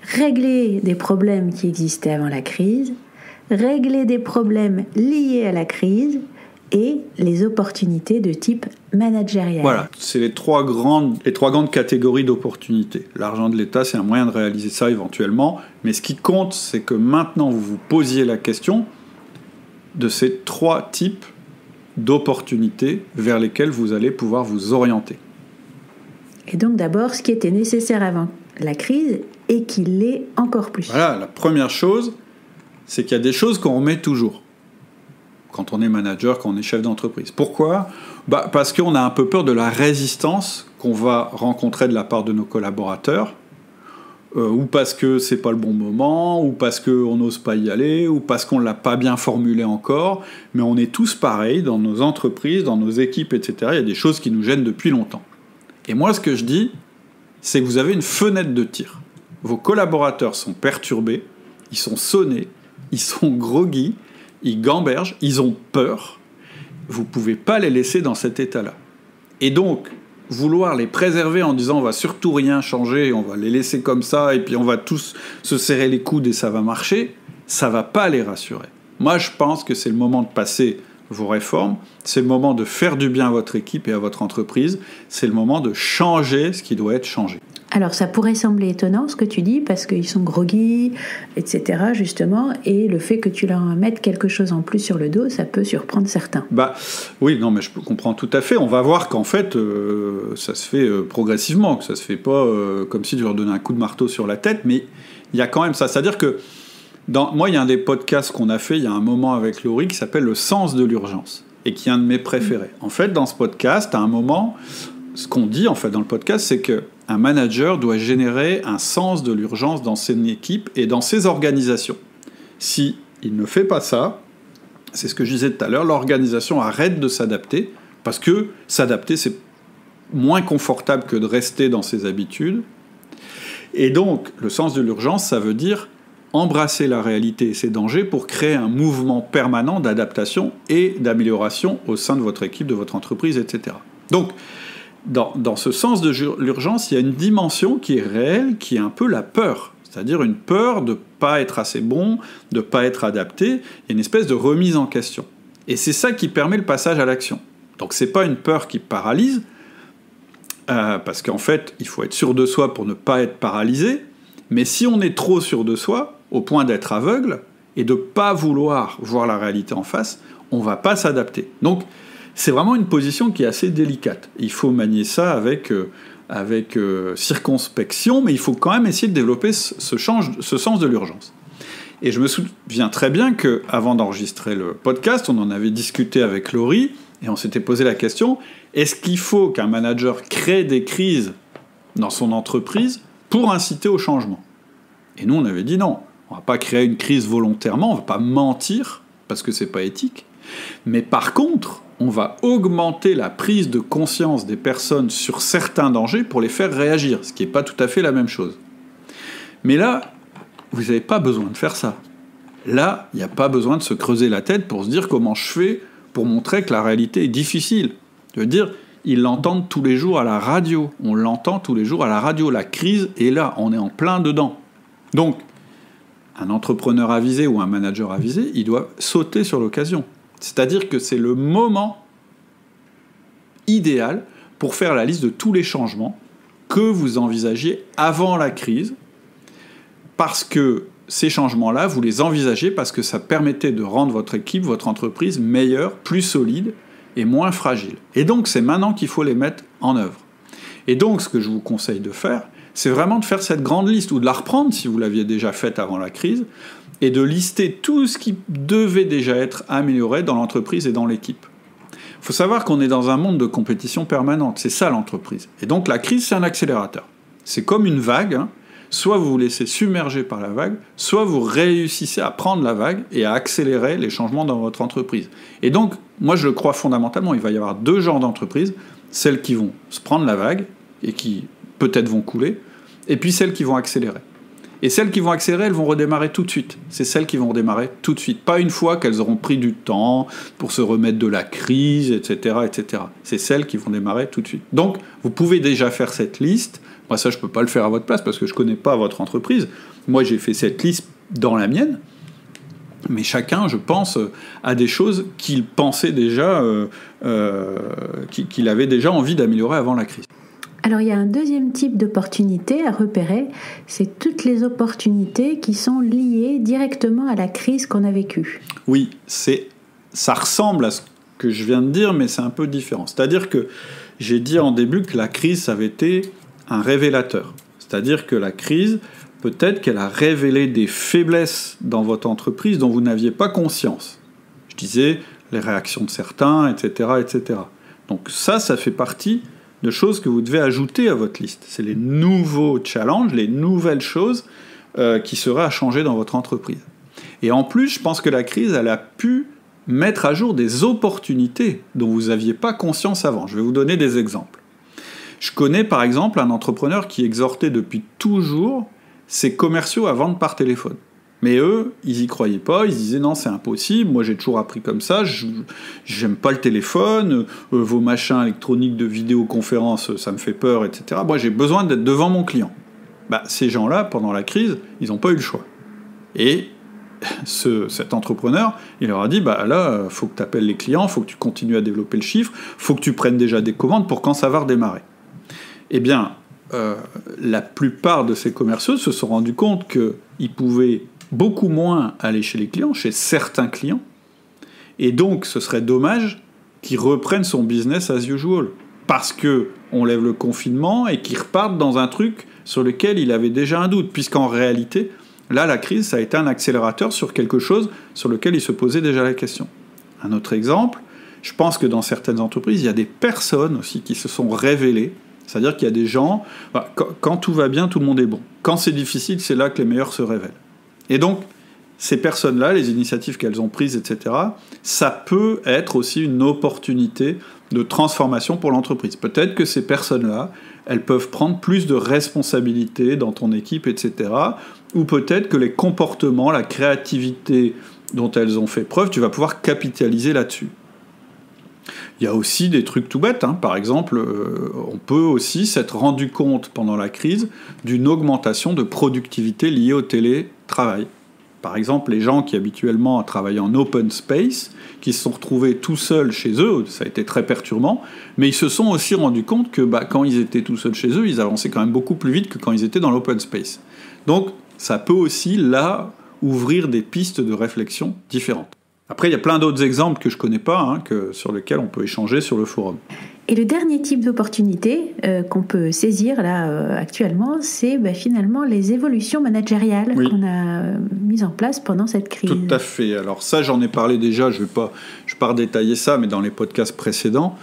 Régler des problèmes qui existaient avant la crise, régler des problèmes liés à la crise et les opportunités de type managérial. Voilà, c'est les trois grandes catégories d'opportunités. L'argent de l'État, c'est un moyen de réaliser ça éventuellement, mais ce qui compte, c'est que maintenant vous vous posiez la question de ces 3 types d'opportunités vers lesquelles vous allez pouvoir vous orienter. Et donc d'abord, ce qui était nécessaire avant la crise et qui l'est encore plus. Voilà, la première chose, c'est qu'il y a des choses qu'on remet toujours quand on est manager, quand on est chef d'entreprise. Pourquoi ? Parce qu'on a un peu peur de la résistance qu'on va rencontrer de la part de nos collaborateurs, ou parce que c'est pas le bon moment, ou parce qu'on n'ose pas y aller, ou parce qu'on l'a pas bien formulé encore, mais on est tous pareils dans nos entreprises, dans nos équipes, etc. Il y a des choses qui nous gênent depuis longtemps. Et moi, ce que je dis, c'est que vous avez une fenêtre de tir. Vos collaborateurs sont perturbés, ils sont sonnés, ils sont groggy, ils gambergent, ils ont peur. Vous ne pouvez pas les laisser dans cet état-là. Et donc, vouloir les préserver en disant on va surtout rien changer, on va les laisser comme ça, et puis on va tous se serrer les coudes et ça va marcher, ça ne va pas les rassurer. Moi, je pense que c'est le moment de passer vos réformes, c'est le moment de faire du bien à votre équipe et à votre entreprise, c'est le moment de changer ce qui doit être changé. Alors ça pourrait sembler étonnant ce que tu dis, parce qu'ils sont groggy, etc. justement, et le fait que tu leur mettes quelque chose en plus sur le dos, ça peut surprendre certains. Oui, non, mais je comprends tout à fait. On va voir qu'en fait, ça se fait progressivement, que ça se fait pas comme si tu leur donnais un coup de marteau sur la tête, mais il y a quand même ça. C'est-à-dire que, moi, il y a un des podcasts qu'on a fait il y a un moment avec Laurie qui s'appelle « Le sens de l'urgence » et qui est un de mes préférés. En fait, dans ce podcast, à un moment, ce qu'on dit en fait dans le podcast, c'est que un manager doit générer un sens de l'urgence dans ses équipes et dans ses organisations. Si il ne fait pas ça, c'est ce que je disais tout à l'heure, l'organisation arrête de s'adapter, parce que s'adapter, c'est moins confortable que de rester dans ses habitudes. Et donc, le sens de l'urgence, ça veut dire embrasser la réalité et ses dangers pour créer un mouvement permanent d'adaptation et d'amélioration au sein de votre équipe, de votre entreprise, etc. Donc, dans ce sens de l'urgence, il y a une dimension qui est réelle, qui est un peu la peur. C'est-à-dire une peur de ne pas être assez bon, de ne pas être adapté. Il y a une espèce de remise en question. Et c'est ça qui permet le passage à l'action. Donc ce n'est pas une peur qui paralyse, parce qu'en fait, il faut être sûr de soi pour ne pas être paralysé. Mais si on est trop sûr de soi, au point d'être aveugle, et de ne pas vouloir voir la réalité en face, on ne va pas s'adapter. Donc c'est vraiment une position qui est assez délicate. Il faut manier ça avec circonspection, mais il faut quand même essayer de développer ce sens de l'urgence. Et je me souviens très bien qu'avant d'enregistrer le podcast, on en avait discuté avec Laurie, et on s'était posé la question, est-ce qu'il faut qu'un manager crée des crises dans son entreprise pour inciter au changement ? Et nous, on avait dit non, on ne va pas créer une crise volontairement, on ne va pas mentir, parce que ce n'est pas éthique. Mais par contre, on va augmenter la prise de conscience des personnes sur certains dangers pour les faire réagir, ce qui n'est pas tout à fait la même chose. Mais là, vous n'avez pas besoin de faire ça. Là, il n'y a pas besoin de se creuser la tête pour se dire comment je fais pour montrer que la réalité est difficile. Je veux dire, ils l'entendent tous les jours à la radio. On l'entend tous les jours à la radio. La crise est là, on est en plein dedans. Donc, un entrepreneur avisé ou un manager avisé, il doit sauter sur l'occasion. C'est-à-dire que c'est le moment idéal pour faire la liste de tous les changements que vous envisagiez avant la crise, parce que ces changements-là, vous les envisagez parce que ça permettait de rendre votre équipe, votre entreprise meilleure, plus solide et moins fragile. Et donc, c'est maintenant qu'il faut les mettre en œuvre. Et donc, ce que je vous conseille de faire, c'est vraiment de faire cette grande liste, ou de la reprendre si vous l'aviez déjà faite avant la crise, et de lister tout ce qui devait déjà être amélioré dans l'entreprise et dans l'équipe. Il faut savoir qu'on est dans un monde de compétition permanente, c'est ça l'entreprise. Et donc la crise, c'est un accélérateur. C'est comme une vague, hein. Soit vous vous laissez submerger par la vague, soit vous réussissez à prendre la vague et à accélérer les changements dans votre entreprise. Et donc, moi je le crois fondamentalement, il va y avoir deux genres d'entreprises, celles qui vont se prendre la vague et qui peut-être vont couler, et puis celles qui vont accélérer. Et celles qui vont accélérer, elles vont redémarrer tout de suite. C'est celles qui vont redémarrer tout de suite. Pas une fois qu'elles auront pris du temps pour se remettre de la crise, etc., etc. C'est celles qui vont démarrer tout de suite. Donc, vous pouvez déjà faire cette liste. Moi, ça, je ne peux pas le faire à votre place parce que je ne connais pas votre entreprise. Moi, j'ai fait cette liste dans la mienne. Mais chacun, je pense, a des choses qu'il pensait déjà, qu'il avait déjà envie d'améliorer avant la crise. Alors il y a un deuxième type d'opportunité à repérer, c'est toutes les opportunités qui sont liées directement à la crise qu'on a vécue. Oui, ça ressemble à ce que je viens de dire, mais c'est un peu différent. C'est-à-dire que j'ai dit en début que la crise, ça avait été un révélateur. C'est-à-dire que la crise, peut-être qu'elle a révélé des faiblesses dans votre entreprise dont vous n'aviez pas conscience. Je disais les réactions de certains, etc., etc. Donc ça fait partie de choses que vous devez ajouter à votre liste. C'est les nouveaux challenges, les nouvelles choses qui seraient à changer dans votre entreprise. Et en plus, je pense que la crise, elle a pu mettre à jour des opportunités dont vous n'aviez pas conscience avant. Je vais vous donner des exemples. Je connais par exemple un entrepreneur qui exhortait depuis toujours ses commerciaux à vendre par téléphone. Mais eux, ils y croyaient pas, ils se disaient non, c'est impossible, moi j'ai toujours appris comme ça, j'aime pas le téléphone, vos machins électroniques de vidéoconférence, ça me fait peur, etc. Moi j'ai besoin d'être devant mon client. Ces gens-là, pendant la crise, ils n'ont pas eu le choix. Et cet entrepreneur, il leur a dit, là, faut que tu appelles les clients, faut que tu continues à développer le chiffre, faut que tu prennes déjà des commandes pour quand ça va redémarrer. Eh bien, la plupart de ces commerciaux se sont rendus compte qu'ils pouvaient beaucoup moins aller chez les clients, chez certains clients, et donc ce serait dommage qu'ils reprennent son business as usual, parce qu'on lève le confinement et qu'ils repartent dans un truc sur lequel il avait déjà un doute, puisqu'en réalité, là, la crise, ça a été un accélérateur sur quelque chose sur lequel il se posait déjà la question. Un autre exemple, je pense que dans certaines entreprises, il y a des personnes aussi qui se sont révélées C'est-à-dire qu'il y a des gens, quand tout va bien, tout le monde est bon. Quand c'est difficile, c'est là que les meilleurs se révèlent. Et donc, ces personnes-là, les initiatives qu'elles ont prises, etc., ça peut être aussi une opportunité de transformation pour l'entreprise. Peut-être que ces personnes-là, elles peuvent prendre plus de responsabilités dans ton équipe, etc., ou peut-être que les comportements, la créativité dont elles ont fait preuve, tu vas pouvoir capitaliser là-dessus. Il y a aussi des trucs tout bêtes. Par exemple, on peut aussi s'être rendu compte pendant la crise d'une augmentation de productivité liée au télétravail. Par exemple, les gens qui habituellement travaillaient en open space, qui se sont retrouvés tout seuls chez eux, ça a été très perturbant, mais ils se sont aussi rendus compte que quand ils étaient tout seuls chez eux, ils avançaient quand même beaucoup plus vite que quand ils étaient dans l'open space. Donc, ça peut aussi, là, ouvrir des pistes de réflexion différentes. Après, il y a plein d'autres exemples que je ne connais pas, sur lesquels on peut échanger sur le forum. Et le dernier type d'opportunité qu'on peut saisir là actuellement, c'est finalement les évolutions managériales qu'on a mises en place pendant cette crise. Tout à fait. Alors ça, j'en ai parlé déjà, je vais pas redétailler ça, mais dans les podcasts précédents,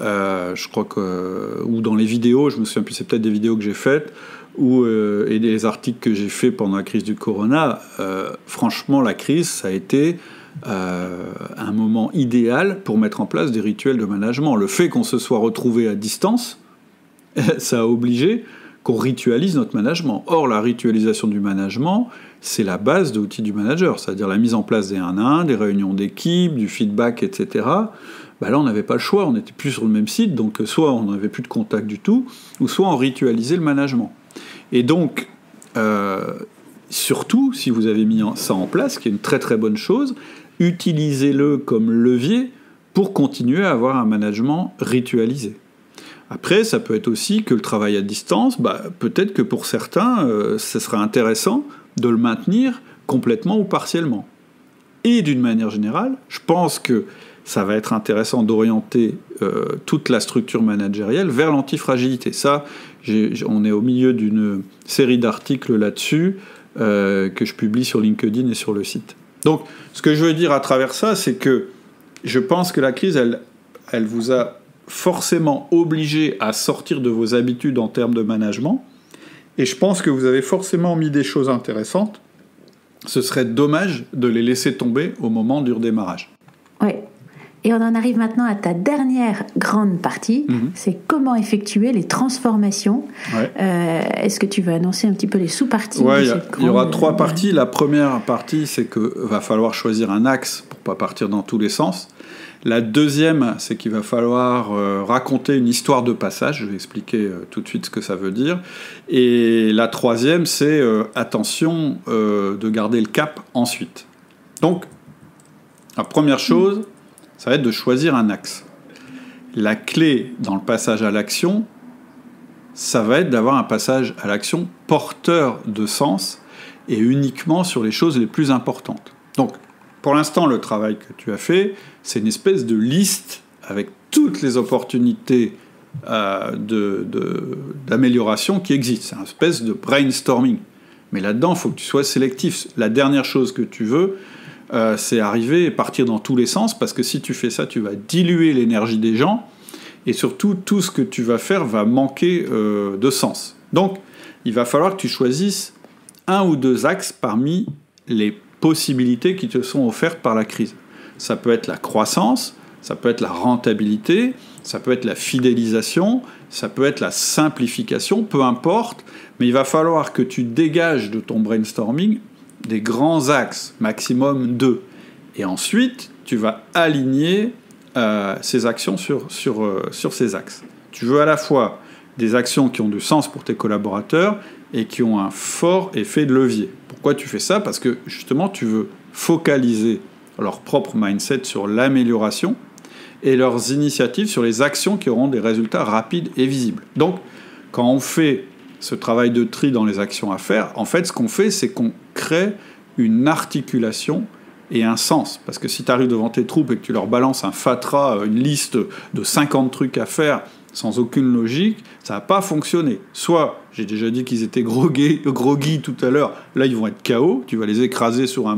je crois que, ou dans les vidéos, je me souviens plus, c'est peut-être des vidéos que j'ai faites, et des articles que j'ai faits pendant la crise du corona. Franchement, la crise, ça a été un moment idéal pour mettre en place des rituels de management. Le fait qu'on se soit retrouvé à distance, ça a obligé qu'on ritualise notre management. Or, la ritualisation du management, c'est la base de l'outil du manager, c'est-à-dire la mise en place des 1-1, des réunions d'équipe, du feedback, etc. Là, on n'avait pas le choix, on n'était plus sur le même site, donc soit on n'avait plus de contact du tout, ou soit on ritualisait le management. Et donc, surtout, si vous avez mis ça en place, ce qui est une très très bonne chose, utilisez-le comme levier pour continuer à avoir un management ritualisé. Après, ça peut être aussi que le travail à distance, peut-être que pour certains, ce serait intéressant de le maintenir complètement ou partiellement. Et d'une manière générale, je pense que ça va être intéressant d'orienter toute la structure managériale vers l'antifragilité. Ça, on est au milieu d'une série d'articles là-dessus que je publie sur LinkedIn et sur le site. Donc, ce que je veux dire à travers ça, c'est que je pense que la crise, elle vous a forcément obligé à sortir de vos habitudes en termes de management, et je pense que vous avez forcément mis des choses intéressantes. Ce serait dommage de les laisser tomber au moment du redémarrage. Oui. Et on en arrive maintenant à ta dernière grande partie, c'est comment effectuer les transformations. Ouais. Est-ce que tu veux annoncer un petit peu les sous-parties? Oui, il y aura 3 parties. La première partie, c'est qu'il va falloir choisir un axe pour ne pas partir dans tous les sens. La deuxième, c'est qu'il va falloir raconter une histoire de passage. Je vais expliquer tout de suite ce que ça veut dire. Et la troisième, c'est attention de garder le cap ensuite. Donc, la première chose, ça va être de choisir un axe. La clé dans le passage à l'action, ça va être d'avoir un passage à l'action porteur de sens et uniquement sur les choses les plus importantes. Donc, pour l'instant, le travail que tu as fait, c'est une espèce de liste avec toutes les opportunités d'amélioration qui existent. C'est une espèce de brainstorming. Mais là-dedans, il faut que tu sois sélectif. La dernière chose que tu veux, c'est arriver et partir dans tous les sens, parce que si tu fais ça, tu vas diluer l'énergie des gens, et surtout, tout ce que tu vas faire va manquer de sens. Donc, il va falloir que tu choisisses 1 ou 2 axes parmi les possibilités qui te sont offertes par la crise. Ça peut être la croissance, ça peut être la rentabilité, ça peut être la fidélisation, ça peut être la simplification, peu importe, mais il va falloir que tu dégages de ton brainstorming des grands axes, maximum 2. Et ensuite, tu vas aligner ces actions sur ces axes. Tu veux à la fois des actions qui ont du sens pour tes collaborateurs et qui ont un fort effet de levier. Pourquoi tu fais ça? Parce que justement, tu veux focaliser leur propre mindset sur l'amélioration et leurs initiatives sur les actions qui auront des résultats rapides et visibles. Donc, quand on fait ce travail de tri dans les actions à faire, en fait, ce qu'on fait, c'est qu'on crée une articulation et un sens. Parce que si tu arrives devant tes troupes et que tu leur balances un fatras, une liste de 50 trucs à faire sans aucune logique, ça va pas fonctionner. Soit, j'ai déjà dit qu'ils étaient groggy tout à l'heure, là ils vont être KO, tu vas les écraser sous un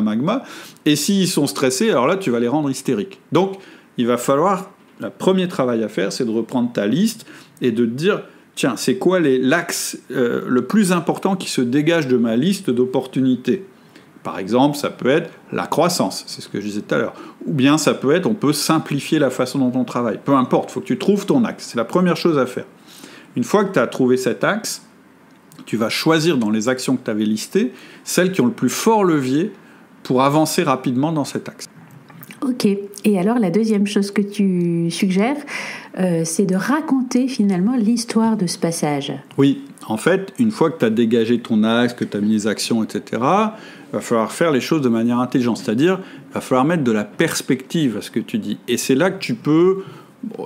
magma, et s'ils sont stressés, alors là tu vas les rendre hystériques. Donc, il va falloir, le premier travail à faire, c'est de reprendre ta liste et de te dire, tiens, c'est quoi l'axe le plus important qui se dégage de ma liste d'opportunités ? Par exemple, ça peut être la croissance, c'est ce que je disais tout à l'heure. Ou bien ça peut être, on peut simplifier la façon dont on travaille. Peu importe, il faut que tu trouves ton axe. C'est la première chose à faire. Une fois que tu as trouvé cet axe, tu vas choisir dans les actions que tu avais listées, celles qui ont le plus fort levier pour avancer rapidement dans cet axe. Ok. Et alors, la deuxième chose que tu suggères, c'est de raconter finalement l'histoire de ce passage. Oui. En fait, une fois que tu as dégagé ton axe, que tu as mis les actions, etc., il va falloir faire les choses de manière intelligente. C'est-à-dire, il va falloir mettre de la perspective à ce que tu dis. Et c'est là que tu peux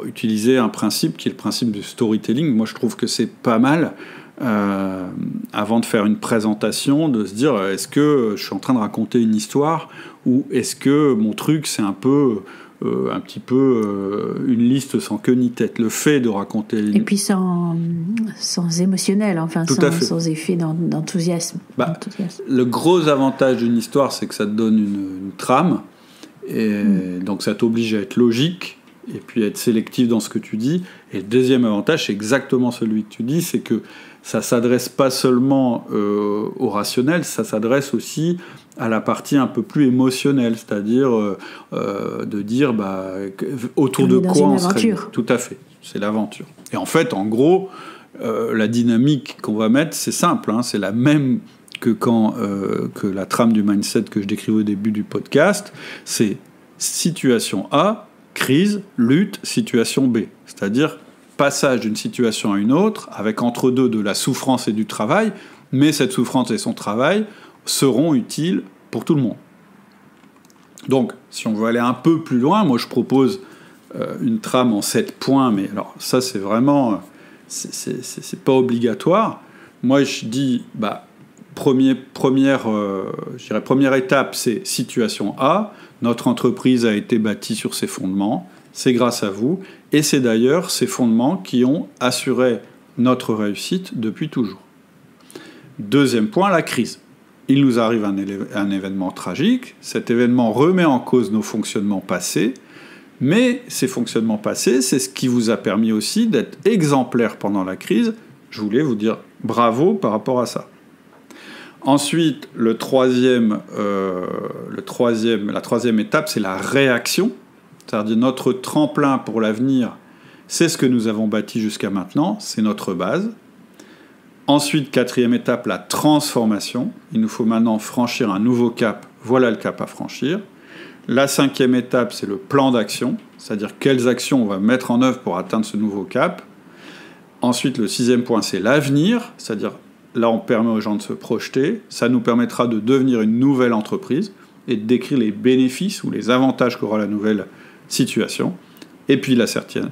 utiliser un principe qui est le principe du storytelling. Moi, je trouve que c'est pas mal, avant de faire une présentation, de se dire, est-ce que je suis en train de raconter une histoire ou est-ce que mon truc, c'est un petit peu une liste sans queue ni tête. Le fait de raconter... Et puis sans émotionnel, enfin, sans effet d'enthousiasme. Le gros avantage d'une histoire, c'est que ça te donne une trame, et donc ça t'oblige à être logique, et puis à être sélectif dans ce que tu dis. Et le deuxième avantage, c'est exactement celui que tu dis, c'est que ça s'adresse pas seulement au rationnel, ça s'adresse aussi à la partie un peu plus émotionnelle, c'est-à-dire de dire autour de quoi on serait... Tout à fait, c'est l'aventure. Et en fait, en gros, la dynamique qu'on va mettre, c'est simple, hein, c'est la même que que la trame du mindset que je décrivais au début du podcast, c'est situation A, crise, lutte, situation B. C'est-à-dire passage d'une situation à une autre, avec entre deux de la souffrance et du travail, mais cette souffrance et son travail seront utiles pour tout le monde. Donc, si on veut aller un peu plus loin, moi je propose une trame en 7 points, mais alors ça c'est vraiment, c'est pas obligatoire. Moi je dis, première étape, c'est situation A, notre entreprise a été bâtie sur ses fondements, c'est grâce à vous, et c'est d'ailleurs ces fondements qui ont assuré notre réussite depuis toujours. Deuxième point, la crise. Il nous arrive un événement tragique, cet événement remet en cause nos fonctionnements passés, mais ces fonctionnements passés, c'est ce qui vous a permis aussi d'être exemplaire pendant la crise. Je voulais vous dire bravo par rapport à ça. Ensuite, la troisième étape, c'est la réaction, c'est-à-dire notre tremplin pour l'avenir, c'est ce que nous avons bâti jusqu'à maintenant, c'est notre base. Ensuite, quatrième étape, la transformation. Il nous faut maintenant franchir un nouveau cap. Voilà le cap à franchir. La cinquième étape, c'est le plan d'action, c'est-à-dire quelles actions on va mettre en œuvre pour atteindre ce nouveau cap. Ensuite, le sixième point, c'est l'avenir, c'est-à-dire là, on permet aux gens de se projeter. Ça nous permettra de devenir une nouvelle entreprise et de décrire les bénéfices ou les avantages qu'aura la nouvelle situation. Et puis, la certaine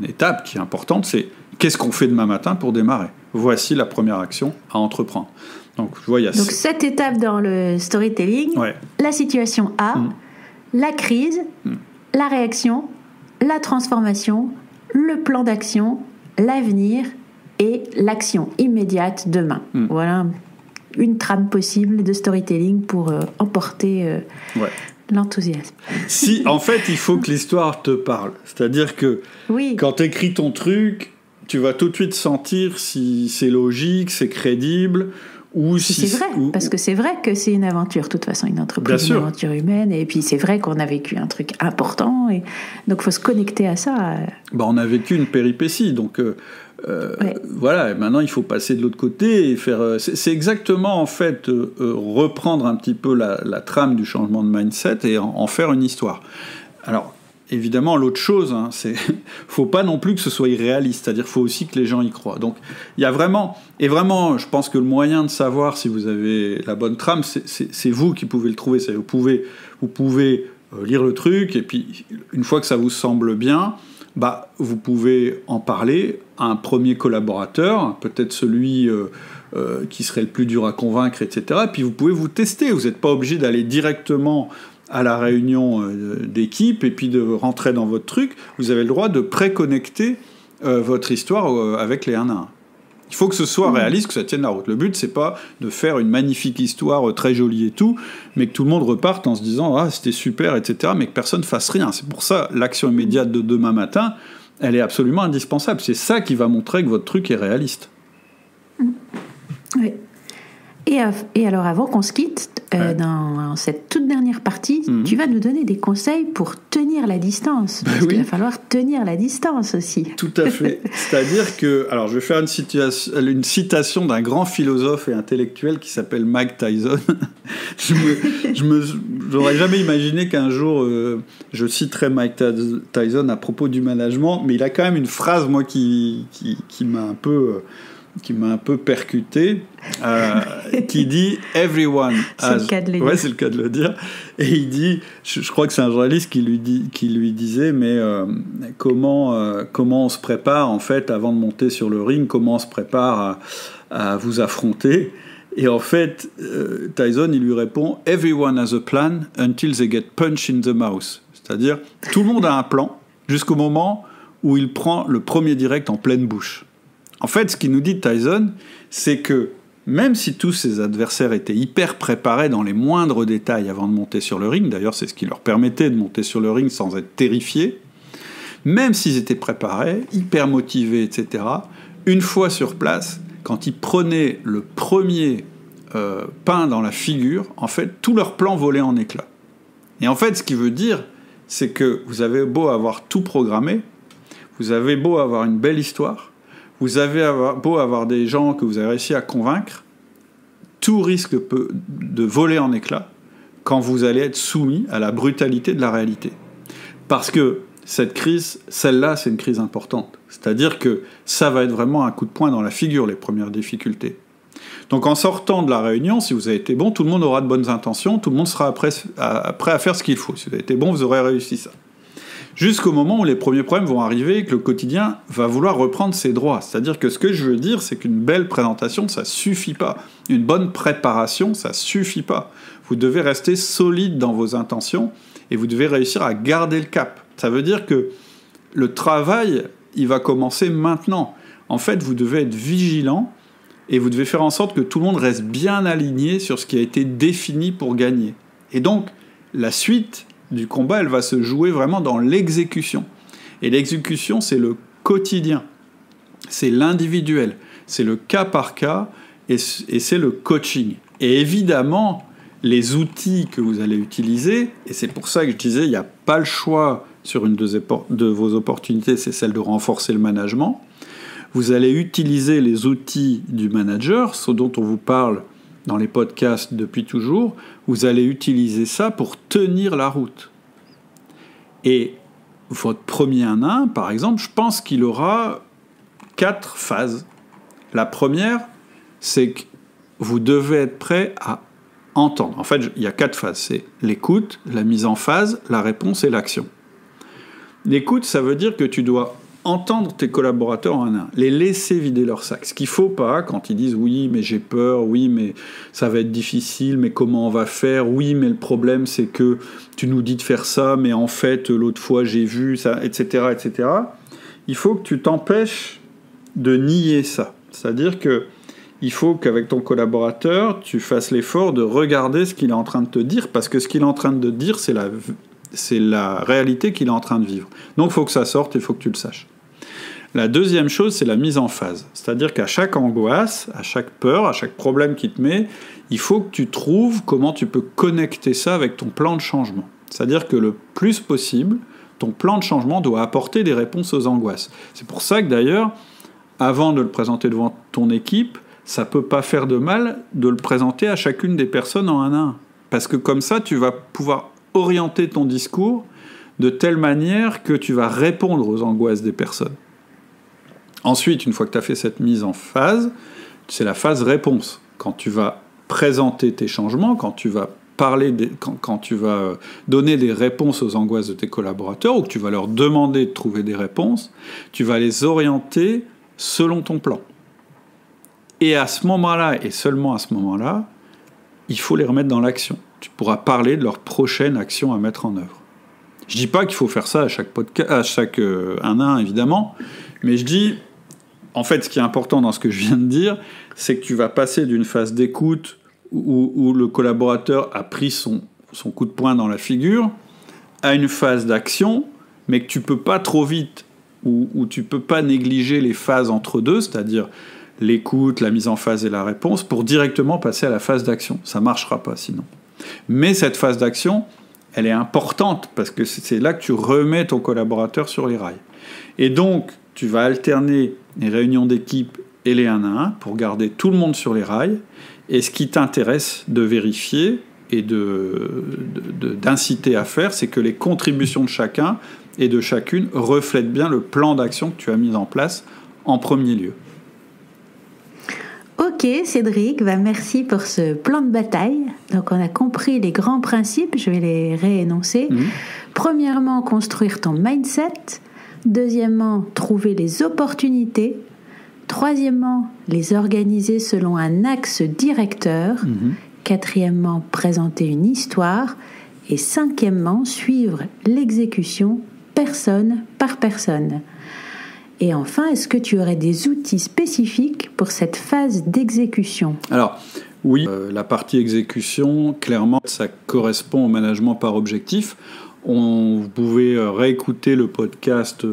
étape qui est importante, c'est qu'est-ce qu'on fait demain matin pour démarrer ? Voici la première action à entreprendre. Donc, je vois, il y a donc 7 étapes dans le storytelling. Ouais. La situation A, la crise, la réaction, la transformation, le plan d'action, l'avenir et l'action immédiate demain. Voilà une trame possible de storytelling pour emporter l'enthousiasme. En fait, il faut que l'histoire te parle. C'est-à-dire que quand tu écris ton truc, tu vas tout de suite sentir si c'est logique, c'est crédible, ou si c'est vrai, parce que c'est vrai que c'est une aventure. De toute façon, une entreprise, une aventure humaine, et puis c'est vrai qu'on a vécu un truc important, et donc il faut se connecter à ça. On a vécu une péripétie, donc voilà. Et maintenant, il faut passer de l'autre côté et faire. C'est exactement en fait reprendre un petit peu la trame du changement de mindset et en faire une histoire. Alors. Évidemment, l'autre chose, faut pas non plus que ce soit irréaliste, c'est-à-dire faut aussi que les gens y croient. Donc, il y a vraiment, je pense que le moyen de savoir si vous avez la bonne trame, c'est vous qui pouvez le trouver. Vous pouvez lire le truc, et puis une fois que ça vous semble bien, vous pouvez en parler à un premier collaborateur, peut-être celui qui serait le plus dur à convaincre, etc. Et puis vous pouvez vous tester. Vous n'êtes pas obligé d'aller directement à la réunion d'équipe et puis de rentrer dans votre truc. Vous avez le droit de préconnecter votre histoire avec les 1 à 1. Il faut que ce soit réaliste, que ça tienne la route. Le but, c'est pas de faire une magnifique histoire très jolie et tout, mais que tout le monde reparte en se disant « Ah, c'était super, etc. » mais que personne fasse rien. C'est pour ça, l'action immédiate de demain matin, elle est absolument indispensable. C'est ça qui va montrer que votre truc est réaliste. Oui. Et alors, avant qu'on se quitte, dans cette toute dernière partie, tu vas nous donner des conseils pour tenir la distance. Parce qu'il va falloir tenir la distance aussi. Tout à fait. C'est-à-dire que... Alors, je vais faire une citation d'un grand philosophe et intellectuel qui s'appelle Mike Tyson. J'aurais jamais imaginé qu'un jour, je citerais Mike Tyson à propos du management, mais il a quand même une phrase, moi, qui m'a un peu percuté, qui dit « Everyone has... » C'est le cas de le dire. Ouais, c'est le cas de le dire. Et il dit, je crois que c'est un journaliste qui lui disait, mais comment on se prépare, en fait, avant de monter sur le ring, comment on se prépare à vous affronter. Et en fait, Tyson, il lui répond « Everyone has a plan until they get punched in the mouth ». C'est-à-dire, tout le monde a un plan jusqu'au moment où il prend le premier direct en pleine bouche. En fait, ce qu'il nous dit Tyson, c'est que même si tous ses adversaires étaient hyper préparés dans les moindres détails avant de monter sur le ring, d'ailleurs c'est ce qui leur permettait de monter sur le ring sans être terrifiés, même s'ils étaient préparés, hyper motivés, etc., une fois sur place, quand ils prenaient le premier pain dans la figure, en fait, tout leur plan volait en éclats. Et en fait, ce qu'il veut dire, c'est que vous avez beau avoir tout programmé, vous avez beau avoir une belle histoire, vous avez beau avoir des gens que vous avez réussi à convaincre, tout risque de voler en éclats quand vous allez être soumis à la brutalité de la réalité. Parce que cette crise, celle-là, c'est une crise importante. C'est-à-dire que ça va être vraiment un coup de poing dans la figure, les premières difficultés. Donc en sortant de la réunion, si vous avez été bon, tout le monde aura de bonnes intentions, tout le monde sera prêt à faire ce qu'il faut. Si vous avez été bon, vous aurez réussi ça. Jusqu'au moment où les premiers problèmes vont arriver et que le quotidien va vouloir reprendre ses droits. C'est-à-dire que ce que je veux dire, c'est qu'une belle présentation, ça suffit pas. Une bonne préparation, ça suffit pas. Vous devez rester solide dans vos intentions et vous devez réussir à garder le cap. Ça veut dire que le travail, il va commencer maintenant. En fait, vous devez être vigilant et vous devez faire en sorte que tout le monde reste bien aligné sur ce qui a été défini pour gagner. Et donc, la suite du combat, elle va se jouer vraiment dans l'exécution. Et l'exécution, c'est le quotidien, c'est l'individuel, c'est le cas par cas, et c'est le coaching. Et évidemment, les outils que vous allez utiliser, et c'est pour ça que je disais, il n'y a pas le choix sur une de vos opportunités, c'est celle de renforcer le management. Vous allez utiliser les outils du manager, ce dont on vous parle dans les podcasts depuis toujours, vous allez utiliser ça pour tenir la route. Et votre premier 1-1, par exemple, je pense qu'il aura 4 phases. La première, c'est que vous devez être prêt à entendre. En fait, il y a 4 phases. C'est l'écoute, la mise en phase, la réponse et l'action. L'écoute, ça veut dire que tu dois entendre tes collaborateurs en 1-1, les laisser vider leur sac. Ce qu'il ne faut pas, quand ils disent « oui, mais j'ai peur, oui, mais ça va être difficile, mais comment on va faire, oui, mais le problème, c'est que tu nous dis de faire ça, mais en fait, l'autre fois, j'ai vu ça, etc., etc. » Il faut que tu t'empêches de nier ça. C'est-à-dire qu'il faut qu'avec ton collaborateur, tu fasses l'effort de regarder ce qu'il est en train de te dire, parce que ce qu'il est en train de te dire, c'est la réalité qu'il est en train de vivre. Donc, il faut que ça sorte et il faut que tu le saches. La deuxième chose, c'est la mise en phase. C'est-à-dire qu'à chaque angoisse, à chaque peur, à chaque problème qui te met, il faut que tu trouves comment tu peux connecter ça avec ton plan de changement. C'est-à-dire que le plus possible, ton plan de changement doit apporter des réponses aux angoisses. C'est pour ça que d'ailleurs, avant de le présenter devant ton équipe, ça ne peut pas faire de mal de le présenter à chacune des personnes en 1-1. Parce que comme ça, tu vas pouvoir orienter ton discours de telle manière que tu vas répondre aux angoisses des personnes. Ensuite, une fois que tu as fait cette mise en phase, c'est la phase réponse. Quand tu vas présenter tes changements, quand tu vas quand tu vas donner des réponses aux angoisses de tes collaborateurs ou que tu vas leur demander de trouver des réponses, tu vas les orienter selon ton plan. Et à ce moment-là, et seulement à ce moment-là, il faut les remettre dans l'action. Tu pourras parler de leur prochaine action à mettre en œuvre. Je ne dis pas qu'il faut faire ça à chaque podcast, à chaque 1-1, évidemment, mais je dis, en fait, ce qui est important dans ce que je viens de dire, c'est que tu vas passer d'une phase d'écoute où le collaborateur a pris son coup de poing dans la figure à une phase d'action, mais que tu ne peux pas trop vite où tu ne peux pas négliger les phases entre deux, c'est-à-dire l'écoute, la mise en phase et la réponse, pour directement passer à la phase d'action. Ça ne marchera pas sinon. Mais cette phase d'action, elle est importante parce que c'est là que tu remets ton collaborateur sur les rails. Et donc, tu vas alterner les réunions d'équipe et les 1 à 1 pour garder tout le monde sur les rails. Et ce qui t'intéresse de vérifier et d'inciter à faire, c'est que les contributions de chacun et de chacune reflètent bien le plan d'action que tu as mis en place en premier lieu. Ok Cédric, merci pour ce plan de bataille. Donc on a compris les grands principes, je vais les réénoncer. Premièrement, construire ton mindset. Deuxièmement, trouver les opportunités. Troisièmement, les organiser selon un axe directeur. Quatrièmement, présenter une histoire. Et cinquièmement, suivre l'exécution personne par personne. Et enfin, est-ce que tu aurais des outils spécifiques pour cette phase d'exécution ? Alors, oui, la partie exécution, clairement, ça correspond au management par objectif. Vous pouvez réécouter le podcast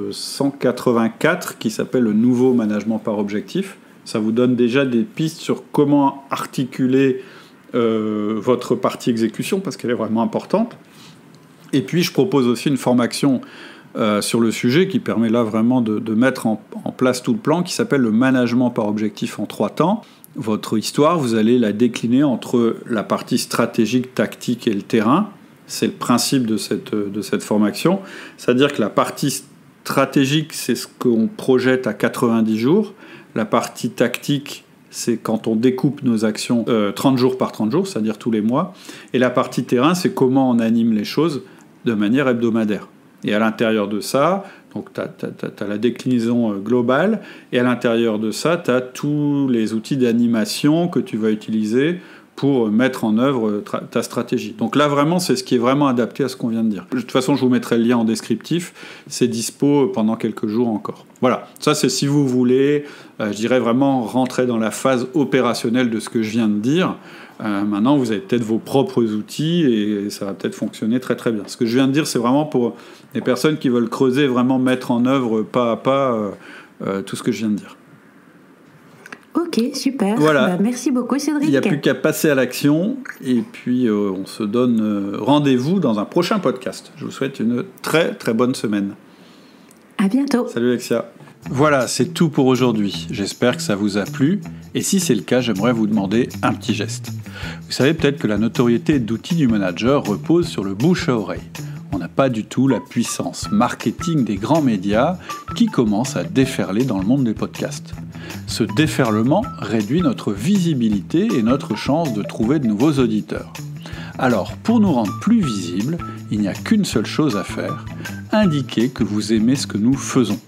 184 qui s'appelle le nouveau management par objectif. Ça vous donne déjà des pistes sur comment articuler votre partie exécution parce qu'elle est vraiment importante. Et puis, je propose aussi une formation sur le sujet qui permet là vraiment de mettre en place tout le plan qui s'appelle le management par objectif en 3 temps. Votre histoire, vous allez la décliner entre la partie stratégique, tactique et le terrain. C'est le principe de cette formation. C'est-à-dire que la partie stratégique, c'est ce qu'on projette à 90 jours. La partie tactique, c'est quand on découpe nos actions 30 jours par 30 jours, c'est-à-dire tous les mois. Et la partie terrain, c'est comment on anime les choses de manière hebdomadaire. Et à l'intérieur de ça, donc tu as la déclinaison globale, et à l'intérieur de ça, tu as tous les outils d'animation que tu vas utiliser pour mettre en œuvre ta stratégie. Donc là, vraiment, c'est ce qui est vraiment adapté à ce qu'on vient de dire. De toute façon, je vous mettrai le lien en descriptif. C'est dispo pendant quelques jours encore. Voilà, ça c'est si vous voulez, je dirais vraiment rentrer dans la phase opérationnelle de ce que je viens de dire. Maintenant, vous avez peut-être vos propres outils et ça va peut-être fonctionner très très bien. Ce que je viens de dire, c'est vraiment pour les personnes qui veulent creuser, vraiment mettre en œuvre pas à pas tout ce que je viens de dire. Ok, super. Voilà. Merci beaucoup Cédric. Il n'y a plus qu'à passer à l'action et puis on se donne rendez-vous dans un prochain podcast. Je vous souhaite une très très bonne semaine. À bientôt. Salut Alexia. Voilà, c'est tout pour aujourd'hui. J'espère que ça vous a plu. Et si c'est le cas, j'aimerais vous demander un petit geste. Vous savez peut-être que la notoriété d'outils du manager repose sur le bouche à oreille. On n'a pas du tout la puissance marketing des grands médias qui commencent à déferler dans le monde des podcasts. Ce déferlement réduit notre visibilité et notre chance de trouver de nouveaux auditeurs. Alors, pour nous rendre plus visibles, il n'y a qu'une seule chose à faire, indiquer que vous aimez ce que nous faisons.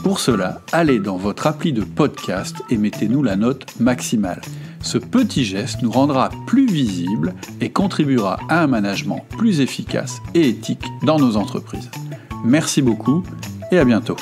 Pour cela, allez dans votre appli de podcast et mettez-nous la note maximale. Ce petit geste nous rendra plus visibles et contribuera à un management plus efficace et éthique dans nos entreprises. Merci beaucoup et à bientôt.